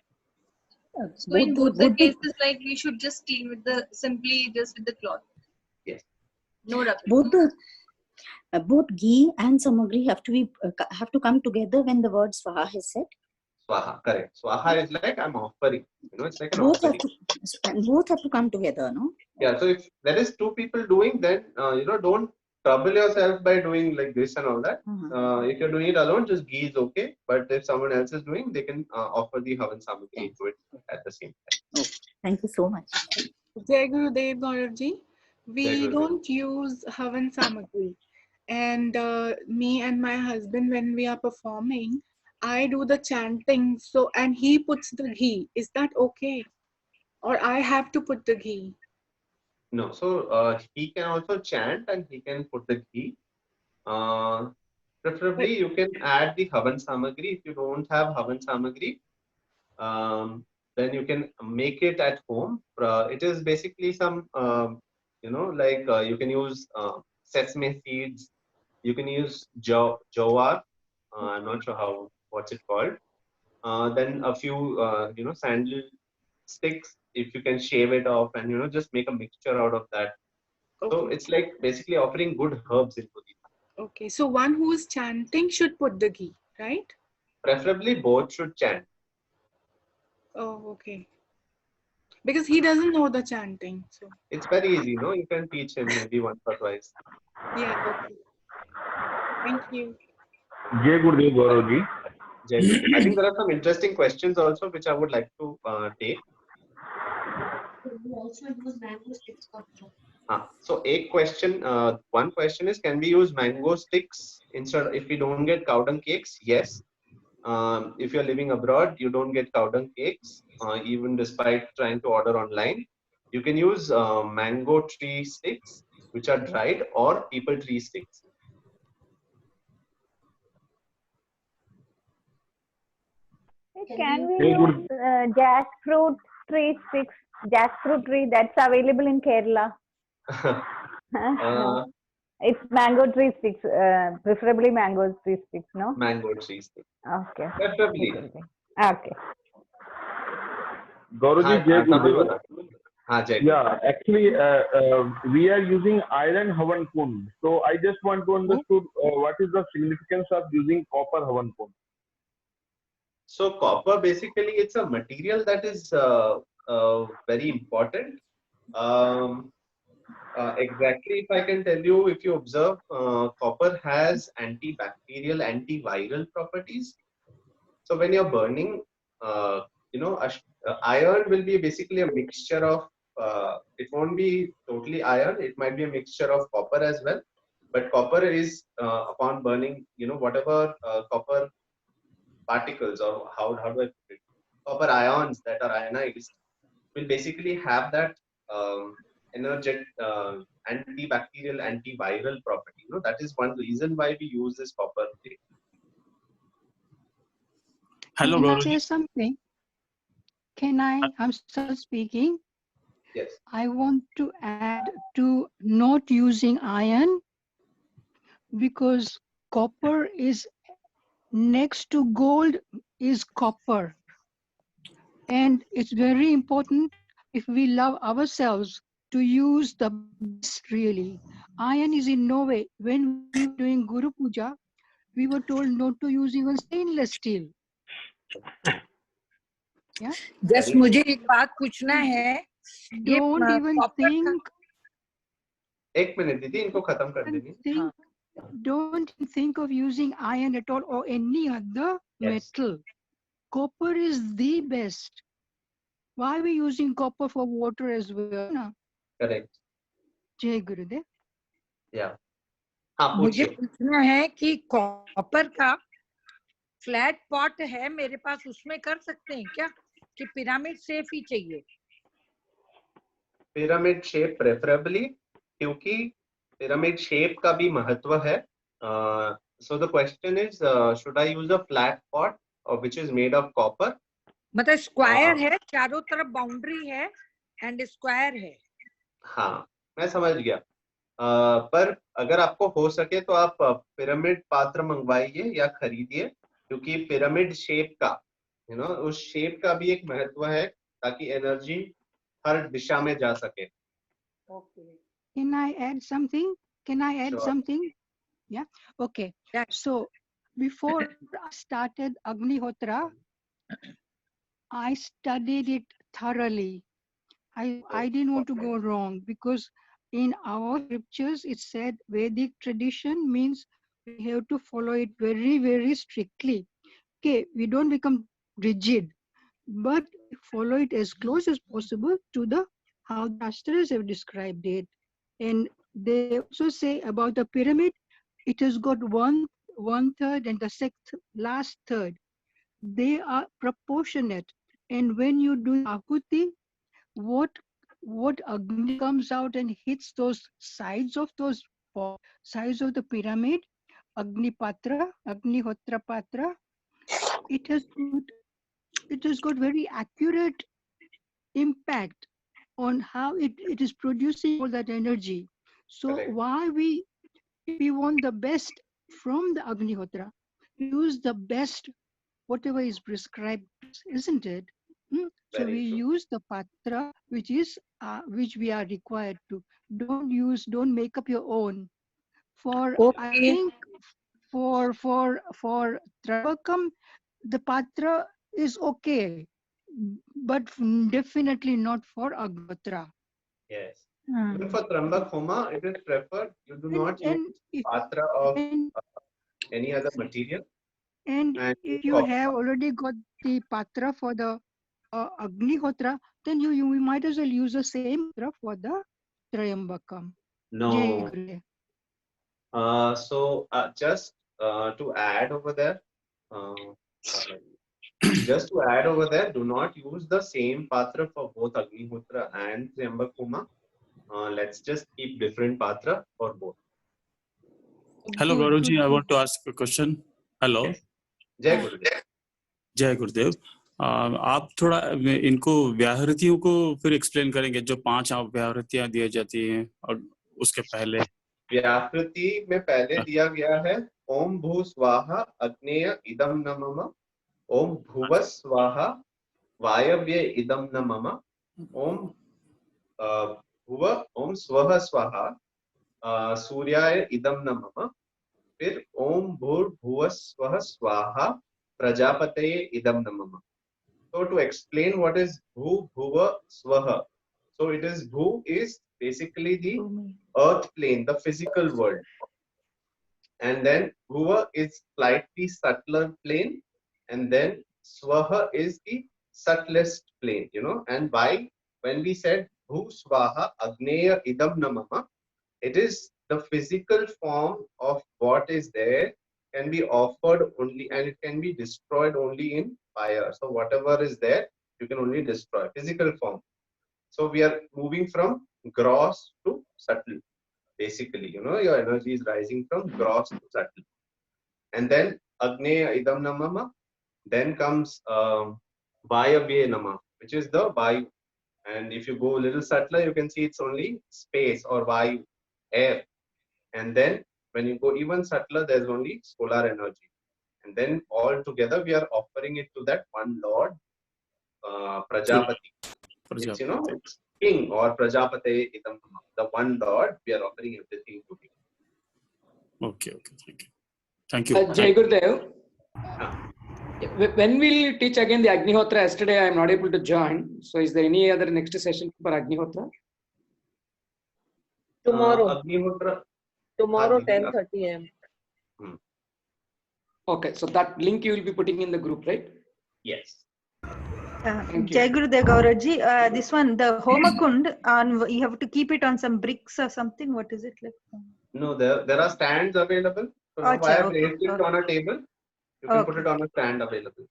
S9: So in both the cases, like we should just clean with the simply just with the cloth.
S1: Yes.
S9: No rubbing.
S2: Both ghee and samagri have to come together when the word swaha is said.
S1: Swaha, correct. Swaha is like I'm offering. It's like an
S2: both
S1: offering.
S2: Both have to come together, no?
S1: Yeah. So if there is two people doing, then don't trouble yourself by doing like this and all that. If you're doing it alone, just ghee is okay. But if someone else is doing, they can offer the Havan Samagri to it at the same time.
S2: Okay. Thank you so much.
S10: Jai Gurudev, Gauravji. We don't use Havan Samagri. And me and my husband, when we are performing, I do the chanting. So, and he puts the ghee. Is that okay? Or I have to put the ghee?
S1: No. So he can also chant and he can put the ghee. Preferably, you can add the Havan Samagri. If you don't have Havan Samagri, then you can make it at home. It is basically some, you can use sesame seeds. You can use jowar. I'm not sure what's it called. Then a few, sandal sticks. If you can shave it off and just make a mixture out of that. Okay. So it's like basically offering good herbs into the.
S10: Okay, so one who is chanting should put the ghee, right?
S1: Preferably both should chant.
S10: Oh, okay. Because he doesn't know the chanting. So
S1: it's very easy, you can teach him maybe once or twice.
S10: Yeah, okay. Thank you.
S11: Jai Gurudev, Gauravji.
S1: Jai Gurudev. I think there are some interesting questions also which I would like to take.
S9: We also use mango sticks for
S1: so one question is, can we use mango sticks instead if we don't get cow dung cakes? Yes. If you're living abroad, you don't get cow dung cakes, even despite trying to order online. You can use mango tree sticks, which are dried, or people tree sticks.
S12: Can we use jackfruit tree sticks? Jackfruit tree that's available in Kerala. It's mango tree sticks, preferably mango tree sticks, no?
S1: Mango tree stick.
S12: Okay.
S1: Preferably.
S12: Okay.
S11: Gauravji,
S1: हाँ
S11: Jai
S1: समझ
S11: Gurudev.
S1: बता हाँ जय
S11: Yeah, actually, we are using iron Havan Kund. So I just want to understand what is the significance of using copper Havan Kund.
S1: So copper basically it's a material that is very important. Um, exactly, if I can tell you, if you observe, copper has antibacterial, antiviral properties. So when you're burning, iron will be basically a mixture of. It won't be totally iron. It might be a mixture of copper as well. But copper is upon burning, whatever copper particles or how do I put it? Copper ions that are ionized will basically have that energetic antibacterial, antiviral property. That is one reason why we use this copper plate.
S13: Hello,
S14: Can I
S13: Gaurav.
S14: say something? I'm still speaking.
S1: Yes.
S14: I want to add to not using iron because copper is next to gold is copper. And it's very important if we love ourselves to use the best really. Iron is in no way. When we were doing Guru Puja, we were told not to use even stainless steel. Yeah.
S15: Just मुझे एक बात पूछना है ये
S14: Don't even
S15: copper
S14: think.
S1: एक minute दीदी इनको खत्म कर देंगे.
S14: Don't think of using iron at all or any other metal. Copper is the best. Why are we using copper for water as well? Na?
S1: Correct.
S14: Jai Gurudev.
S1: Yeah.
S15: मुझे पूछना है कि कॉपर का फ्लैट पॉट है मेरे पास उसमें कर सकते हैं क्या कि पिरामिड शेप ही चाहिए
S1: पिरामिड शेप प्रेफरेबली क्योंकि पिरामिड शेप का भी महत्व है. So the question is should I use a flat pot which is made of copper.
S15: मतलब स्क्वायर है चारों तरफ बाउंड्री है एंड स्क्वायर है.
S1: हाँ मैं समझ गया. पर अगर आपको हो सके तो आप पिरामिड पात्र मंगवाइए या खरीदिए क्योंकि पिरामिड शेप का उस शेप का भी एक महत्व है ताकि एनर्जी हर दिशा में जा सके.
S14: Can I add something?
S1: Sure.
S14: Something? Yeah. Okay. So before I started Agnihotra, I studied it thoroughly. I didn't want to go wrong because in our scriptures it said Vedic tradition means we have to follow it very, very strictly. Okay, we don't become rigid, but we follow it as close as possible to the how the Shastras have described it. And they also say about the pyramid, it has got one third and the last third. They are proportionate. And when you do Ahuti, what Agni comes out and hits those sides of the pyramid, Agni Patra, Agnihotra Patra, it has got very accurate impact on how it is producing all that energy. So why if we want the best from the Agnihotra, use the best whatever is prescribed, isn't it? So we use the patra which we are required to. Don't make up your own. I think for Trambakam, the patra is okay, but definitely not for Agnihotra.
S1: Yes. Even for Trambak Homa, it is preferred you do not use patra of any other material.
S14: And if you have already got the patra for the Agnihotra, then you might as well use the same patra for the Tryambakam.
S1: No. So just to add over there, do not use the same patra for both Agnihotra and Tryambak Homa. Let's just keep different patra for both.
S13: Hello, Gaurav. I want to ask a question. Hello.
S1: जय गुरुदेव.
S13: जय गुरुदेव. आप थोड़ा इनको व्याहृतियों को फिर explain करेंगे जो 5 व्याहृतियां दी जाती हैं और उसके पहले
S1: व्याकृति में पहले दिया गया है ओम भू स्वाहा अग्नेय इदम न मम, ओम भुव स्वाहा वायव्य इदम न मम, ओम भुव ओम स्वः स्वाहा सूर्याय इदम न मम, फिर ओम भूर्भुवः स्वः स्वाहा प्रजापतये इदम न मम. So to explain what is bhu bhuva swaha, so it is bhu is basically the earth plane, the physical world, and then bhuva is slightly subtler plane, and then swaha is the subtlest plane, and why when we said bhu swaha agneya idam namama, it is the physical form of what is there can be offered only, and it can be destroyed only in fire. So whatever is there, you can only destroy physical form. So we are moving from gross to subtle. Basically, your energy is rising from gross to subtle. And then Agneya Idam Namama, then comes Vayavye Nama, which is the Vayu. And if you go a little subtler, you can see it's only space or Vayu, air. And then when you go even subtler, there's only solar energy. And then all together, we are offering it to that one Lord, Prajapati. It's, it's king or Prajapati, the one Lord, we are offering everything to him.
S13: Okay, thank you. Thank you.
S16: Jai Gurudev. When will you teach again the Agnihotra? Yesterday I am not able to join. So is there any other next session for Agnihotra?
S3: Tomorrow.
S1: Agnihotra.
S3: Tomorrow 10:30 a.m.
S16: Okay, so that link you will be putting in the group, right?
S1: Yes.
S6: Jai Gurudev Gaurav, this one, the Homa Kund, you have to keep it on some bricks or something. What is it like?
S1: No, there are stands available. So now I have placed it on a table. You can put it on a stand available.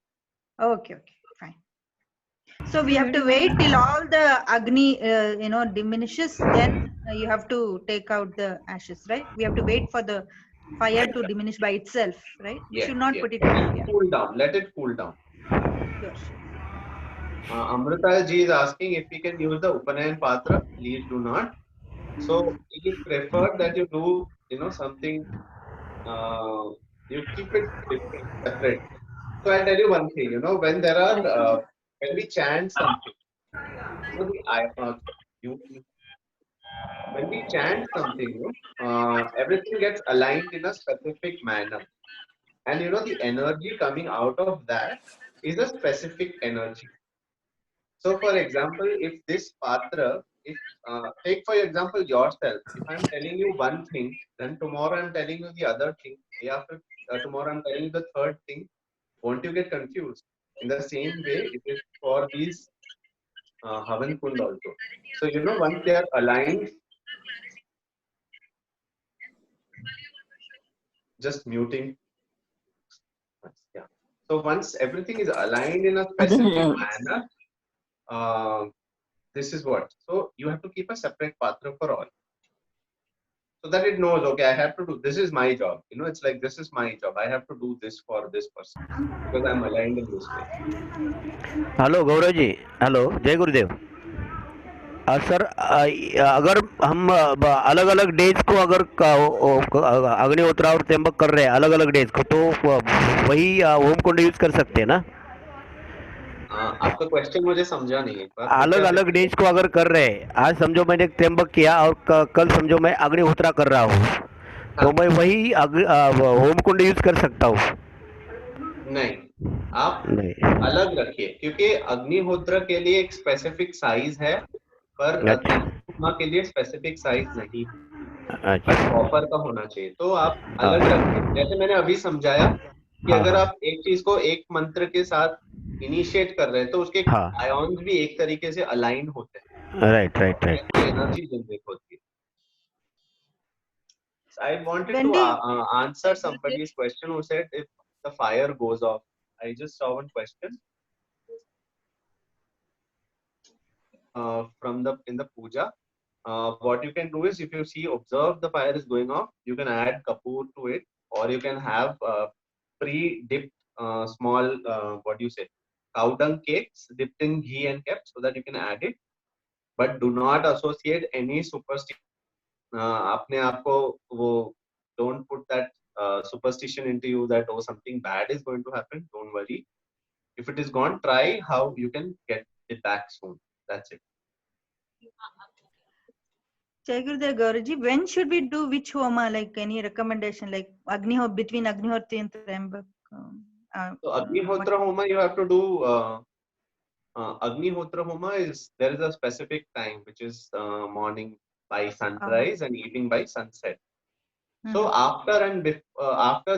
S6: Okay, fine. So we have to wait till all the Agni, diminishes. Then you have to take out the ashes, right? We have to wait for the fire to diminish by itself, right? We should not put it on.
S1: Cool down. Let it cool down.
S6: Sure.
S1: Amrita ji is asking if we can use the Upanayan Patra. Please do not. So it is preferred that you do, something, you keep it different, separate. So I'll tell you one thing, when there are, when we chant something, when we chant something, everything gets aligned in a specific manner. And the energy coming out of that is a specific energy. So for example, if this patra, take for example yourself, if I'm telling you one thing, then tomorrow I'm telling you the other thing, day after tomorrow I'm telling you the third thing, won't you get confused? In the same way, it is for these Havan Kund also. So once they are aligned, just muting. Yeah. So once everything is aligned in a specific manner, this is what. So you have to keep a separate patra for all. So that it knows, okay, I have to do, this is my job. It's like, this is my job. I have to do this for this person because I'm aligned in this way.
S7: Hello Gaurav ji, hello जय गुरुदेव. Sir अगर हम अलग अलग days को अगर अग्निहोत्र और त्र्यंबक कर रहे हैं अलग अलग डेज को, तो वही होम कुंड यूज कर सकते हैं ना?
S1: आपका क्वेश्चन मुझे समझा नहीं है.
S7: अलग अलग डेज को अगर कर रहे हैं, आज समझो मैंने त्र्यंबक किया और कल समझो मैं अग्निहोत्रा कर रहा हूँ, तो मैं वही होम कुंड यूज कर सकता हूँ?
S1: नहीं, आप अलग रखिए, क्योंकि अग्निहोत्र के लिए एक स्पेसिफिक साइज है, पर होमा के लिए स्पेसिफिक साइज नहीं है, बस कॉपर का होना चाहिए. तो आप अलग रखिए. जैसे मैंने अभी समझाया कि अगर आप एक चीज को एक मंत्र के साथ इनिशिएट कर रहे हैं, तो उसके आयॉन्स भी एक तरीके से अलाइन होते हैं.
S7: राइट.
S1: एनर्जी जनरेट होती है. I wanted to answer somebody's question who said if the fire goes off. I just saw one question in the puja. What you can do is, if you observe the fire is going off, you can add kapoor to it, or you can have pre-dipped small cow dung cakes dipped in ghee and kept, so that you can add it. But do not associate any superstition अपने आप को वो don't put that superstition into you that oh something bad is going to happen. Don't worry. If it is gone, try how you can get it back soon. That's it.
S6: Jai Gurudev Gaurav, when should we do which homa? Like any recommendation, like between Agnihotri and Tryambak?
S1: So Agnihotra Homa, you have to do Agnihotra Homa there is a specific time which is morning by sunrise and evening by sunset. So after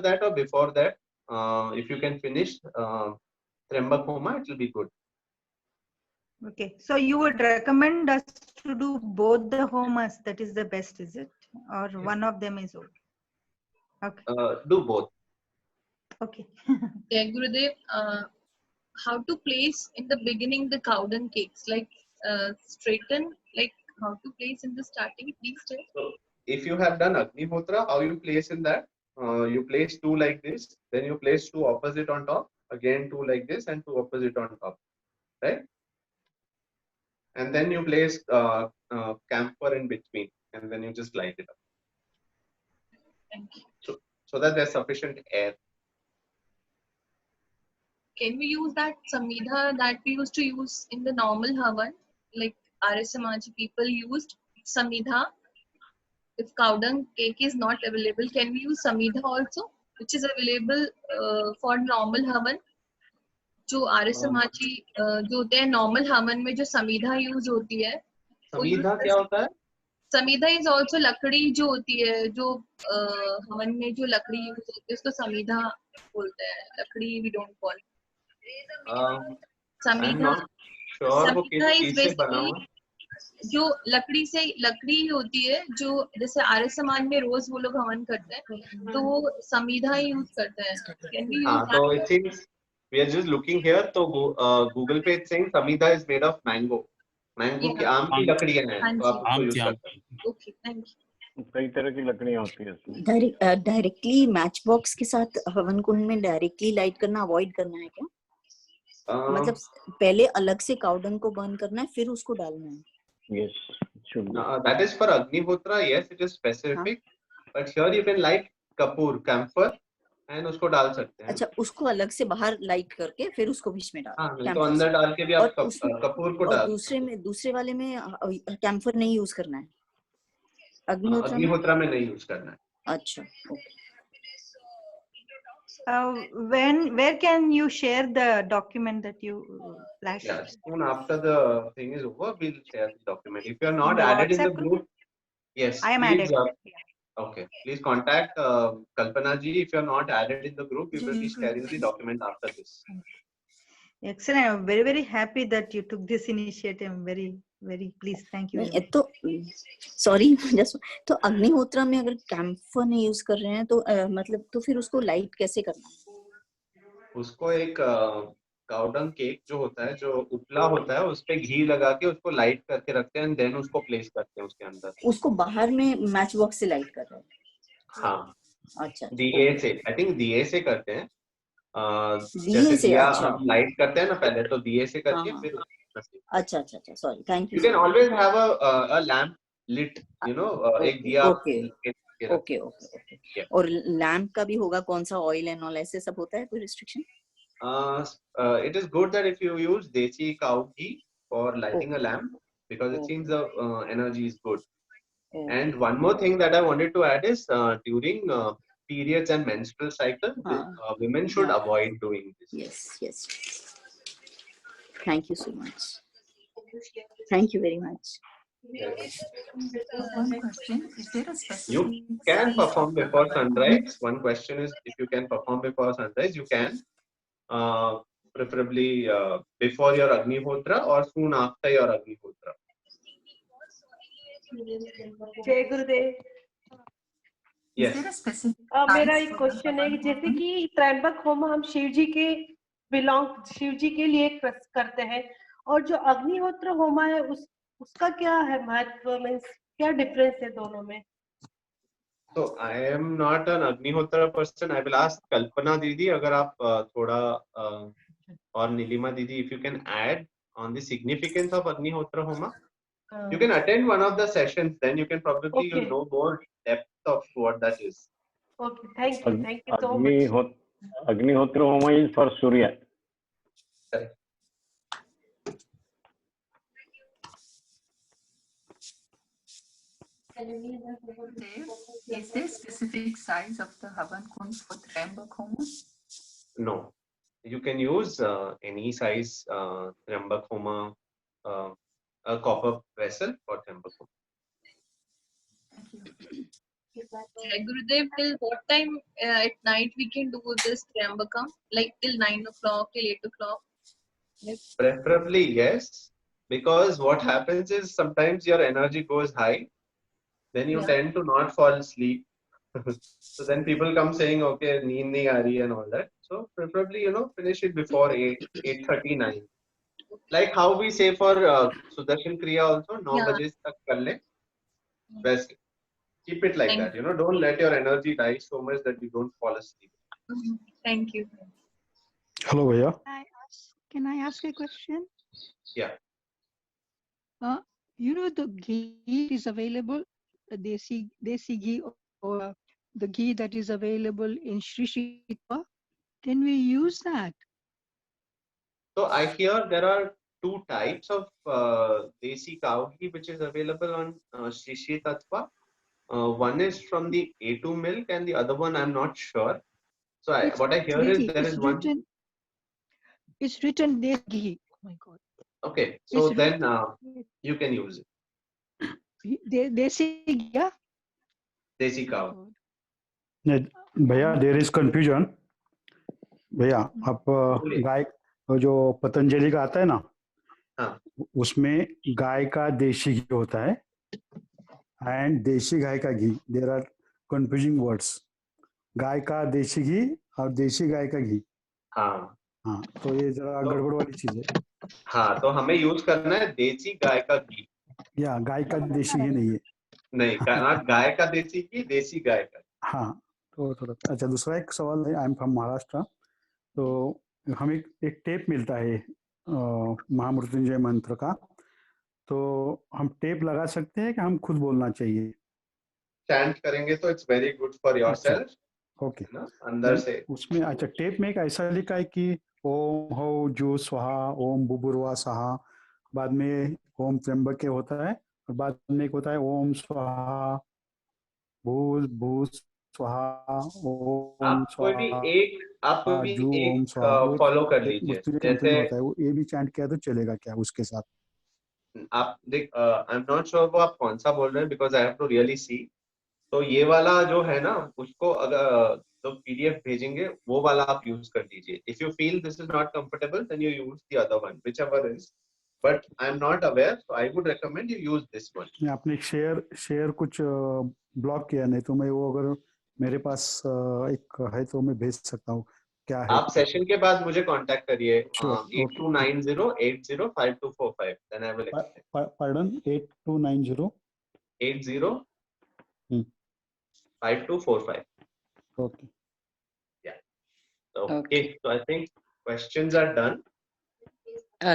S1: that or before that, if you can finish Tryambak Homa, it will be good.
S6: Okay, so you would recommend us to do both the homas? That is the best, is it? Or one of them is okay? Okay.
S1: Do both.
S6: Okay.
S9: Yeah, Gurudev, how to place in the beginning the cow dung cakes, like straighten, like how to place in the starting, please tell.
S1: So if you have done Agnihotra, how you place in that? You place two like this, then you place two opposite on top, again two like this and two opposite on top, right? And then you place camphor in between, and then you just light it up.
S9: Thank you.
S1: So that there's sufficient air.
S9: Can we use that samidha that we used to use in the normal havan, like Arya Samaj people used samidha? If cow dung cake is not available, can we use samidha also, which is available for normal havan? जो आर्य समाजी जो होते हैं normal हवन में जो समीधा use होती है,
S1: समीधा क्या होता है?
S9: समीधा इज ऑल्सो लकड़ी जो होती है, जो हवन में जो लकड़ी यूज होती है उसको समीधा बोलते हैं. लकड़ी वी डोंट कॉल समीधा. समीधा इज बेसिकली जो लकड़ी होती है, जो जैसे आर्य समाज में रोज वो लोग हवन करते हैं, तो वो समीधा ही यूज करते हैं. Can we use
S1: So it seems we are just looking here. So Google पे it's saying samidha is made of mango. Mango की आम की लकड़ियां हैं, तो आप उसको यूज कर सकते हैं.
S9: Okay, thank you.
S17: कई तरह की लकड़ियां होती है इसमें.
S2: डायरेक्टली मैच बॉक्स के साथ हवन कुंड में डायरेक्टली लाइट करना अवॉइड करना है क्या? मतलब पहले अलग से काउडंग को बर्न करना है, फिर उसको डालना है.
S17: Yes, should be.
S1: That is for Agnihotra. Yes, it is specific. But here you can light kapoor, camphor, and उसको डाल सकते हैं.
S2: अच्छा, उसको अलग से बाहर लाइट करके फिर उसको बीच में डाल.
S1: हाँ, तो अंदर डाल के भी आप कपूर को डाल.
S2: दूसरे वाले में कैम्फर नहीं यूज करना है.
S1: अग्निहोत्रा में नहीं यूज करना है.
S2: अच्छा, okay.
S6: Where can you share the document that you flashed?
S1: Yeah, soon after the thing is over, we'll share the document. If you are not added in the group, yes,
S6: I am added.
S1: Okay, please contact Kalpana ji. If you are not added in the group, we will be sharing the document after this.
S6: Excellent. I'm very, very happy that you took this initiative. I'm very, very pleased. Thank you.
S2: तो sorry, तो अग्निहोत्रा में अगर camphor नहीं use कर रहे हैं तो मतलब तो फिर उसको लाइट कैसे करना है?
S1: उसको एक काउडंग केक जो होता है, जो उपला होता है, उस पे घी लगा के उसको लाइट करके रखते हैं, देन उसको प्लेस करते हैं उसके अंदर.
S2: उसको बाहर में मैच बॉक्स से लाइट कर रहे हैं?
S1: हाँ.
S2: अच्छा.
S1: दिए से, आई थिंक दिए से करते हैं.
S2: दिए से
S1: हम लाइट करते हैं ना पहले, तो दिए से करके फिर.
S2: अच्छा, sorry, thank you.
S1: You can always have a lamp lit, एक दिया.
S2: ओके. और लैम्प का भी होगा, कौन सा ऑयल एंड ऑल ऐसे सब होता है, कोई restriction?
S1: It is good that if you use desi cow ghee for lighting a lamp, because it seems the energy is good. And one more thing that I wanted to add is during periods and menstrual cycle, women should avoid doing this.
S2: Yes. Thank you so much. Thank you very much.
S18: One question: is there a specific?
S1: You can perform before sunrise. One question is if you can perform before sunrise, you can. Preferably before your Agnihotra or soon after your Agnihotra.
S19: जय गुरुदेव.
S1: Yes.
S19: मेरा एक question है कि जैसे कि त्रैंबक home हम शिव जी के लिए करते हैं, और जो अग्निहोत्र होमा है उसका क्या है महत्व, मींस क्या डिफरेंस है दोनों में?
S1: So I am not an Agnihotra person. I will ask Kalpana Didi अगर आप थोड़ा और नीलिमा दीदी if you can add on the significance of Agnihotra Homa. You can attend one of the sessions, then you can probably
S19: Okay.
S1: know more depth of what that is.
S19: Okay, thank you so much.
S17: Agnihotra Homa is for Surya.
S1: Correct.
S18: Dave, is there specific size of the Havan Kund for Tryambak Homa?
S1: No, you can use any size Tryambak Homa, a copper vessel for Tryambak Homa.
S9: Gurudev, till what time at night we can do this Tryambakam? Like till 9 o'clock, till 8 o'clock? Like,
S1: Preferably yes, because what happens is sometimes your energy goes high, then you
S9: yeah.
S1: tend to not fall asleep. So then people come saying, okay, neend nahi aa rahi and all that. So preferably, finish it before 8:39. Like how we say for Sudarshan Kriya also, 9
S9: Yeah.
S1: baje tak kar le. Best. Keep it like
S9: Thank
S1: that. Don't let your energy die so much that you don't fall asleep.
S9: Thank you.
S20: Hello, Bhaiya.
S14: Can I ask a question?
S1: Yeah.
S14: The ghee is available, the desi ghee or the ghee that is available in Shri Shri Tatva. Can we use that?
S1: So I hear there are two types of desi cow ghee which is available on Shri Shri Tatva. One is from the A2 milk and the other one I'm not sure. So what I hear is there is one.
S14: It's written desi ghee. Oh my God.
S1: Okay, so then you can use it.
S14: Desi ghee, yeah?
S1: Desi cow.
S20: भैया there is confusion भैया आप गाय जो पतंजलि का आता है ना उसमें गाय का देशी घी होता है एंड देशी गाय का घी देर आर कंफ्यूजिंग वर्ड्स गाय का देशी घी और देशी गाय का घी हाँ तो ये जरा गड़बड़ वाली चीज है
S1: हाँ तो हमें यूज करना है देसी गाय का घी
S20: या गाय का देशी घी नहीं है
S1: नहीं गाय का देसी घी देसी गाय का
S20: हाँ तो थोड़ा अच्छा दूसरा एक सवाल है आई एम फ्रॉम महाराष्ट्र तो हमें एक टेप मिलता है महामृत्युंजय मंत्र का तो हम टेप लगा सकते हैं कि हम खुद बोलना चाहिए
S1: चैंट करेंगे तो it's very good for yourself
S20: okay
S1: अंदर से
S20: उसमें अच्छा टेप में एक ऐसा लिखा है कि ओम हो जू स्वाहा ओम बुबुर्वा स्वाहा बाद में ओम त्र्यंबके होता है और बाद में एक होता है ओम स्वाहा भूस भूस स्वाहा ओम
S1: आप कोई भी एक फॉलो कर लीजिए
S20: जैसे होता है वो ये भी चैंट किया तो चलेगा क्या उसके साथ
S1: आप देख आई एम नॉट श्योर वो आप कौन सा बोल रहे हैं because I have to really see तो ये वाला जो है ना उसको अगर तो पीडीएफ भेजेंगे वो वाला आप यूज कर दीजिए if you feel this is not comfortable then you use the other one whichever is but I am not aware so I would recommend you use this one
S20: आपने शेयर कुछ block किया नहीं तो मैं वो अगर मेरे पास एक है तो मैं भेज सकता हूँ क्या है
S1: आप सेशन के बाद मुझे कांटेक्ट करिए 8290805245 then I will explain
S20: pardon 8290
S1: 5245
S20: okay
S1: okay so I think questions are done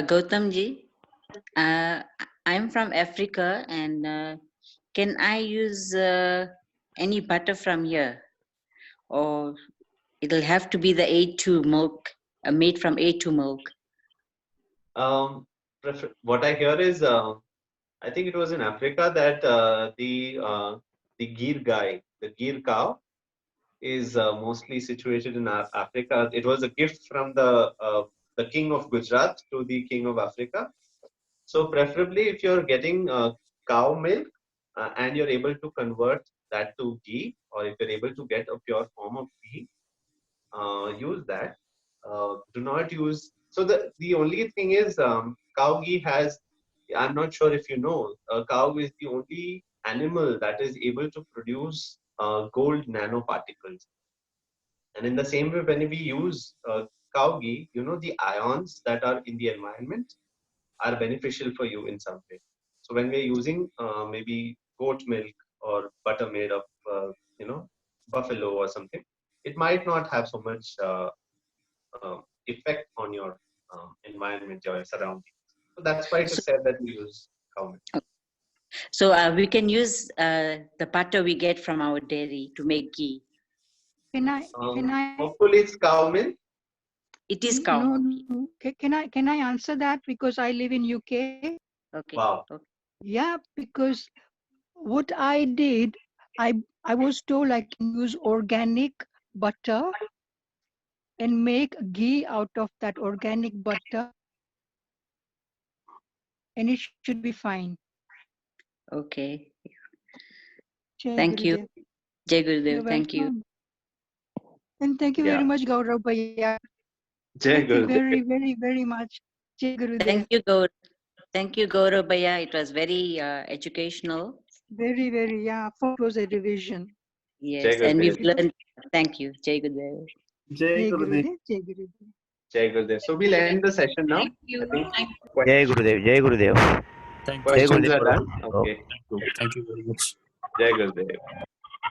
S21: Gautam ji I'm from Africa and can I use any butter from here or it'll have to be the A2 milk made from A2 milk
S1: what I hear is I think it was in Africa that the Gir guy, the Gir cow, is mostly situated in Africa. It was a gift from the king of Gujarat to the king of Africa. So preferably if you're getting cow milk and you're able to convert that to ghee, or if you're able to get a pure form of ghee, use that. Do not use. So the only thing is cow ghee has. I'm not sure if you know. Cow is the only animal that is able to produce gold nanoparticles. And in the same way, when we use cow ghee, the ions that are in the environment are beneficial for you in some way. So when we're using maybe goat milk or butter made of, buffalo or something, it might not have so much effect on your environment, your surroundings. So that's why it is said that we use cow milk.
S21: So we can use the butter we get from our dairy to make ghee.
S14: Can I?
S1: Hopefully it's cow milk.
S21: It is cow.
S14: No. Can I answer that because I live in UK?
S21: Okay.
S1: Wow.
S21: Okay.
S14: Yeah, because what I did, I was told I can use organic butter and make ghee out of that organic butter, and it should be fine.
S21: Okay.
S14: Jai
S21: Thank you.
S14: Gurudev.
S21: Jai
S14: You're
S21: Gurudev. Thank you.
S14: welcome. And thank you
S1: Yeah.
S14: very much, Gaurav Bhaiya.
S1: Jai
S14: Thank you very,
S1: Gurudev.
S14: very, very much. Jai Gurudev.
S21: Thank you, Gaurav. Thank you, Gaurav Bhaiya. It was very educational.
S14: Very, very, yeah. Fourth was a revision.
S21: Yes,
S1: Jai
S21: and we've
S1: Gurudev.
S21: learned. Thank you, Jai Gurudev.
S1: Jai Gurudev.
S14: Jai Gurudev.
S1: Jai Gurudev. So we'll end the session now.
S9: Thank you.
S1: I think
S9: Thank
S7: Jai Gurudev. Jai Gurudev.
S13: Thank
S7: Jai
S1: questions
S7: Gurudev.
S1: are done.
S7: Oh.
S1: Okay.
S13: you. Thank you very much.
S1: Jai Gurudev.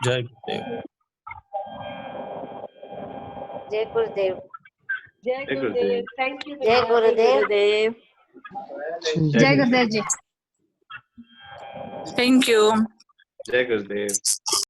S13: Jai Gurudev.
S5: Jai Gurudev.
S19: Jai
S1: Jai
S19: Gurudev.
S1: Gurudev.
S19: Thank you.
S5: Jai Gurudev.
S1: Jai
S2: Gurudev ji.
S22: Thank you.
S1: Jai Gurudev.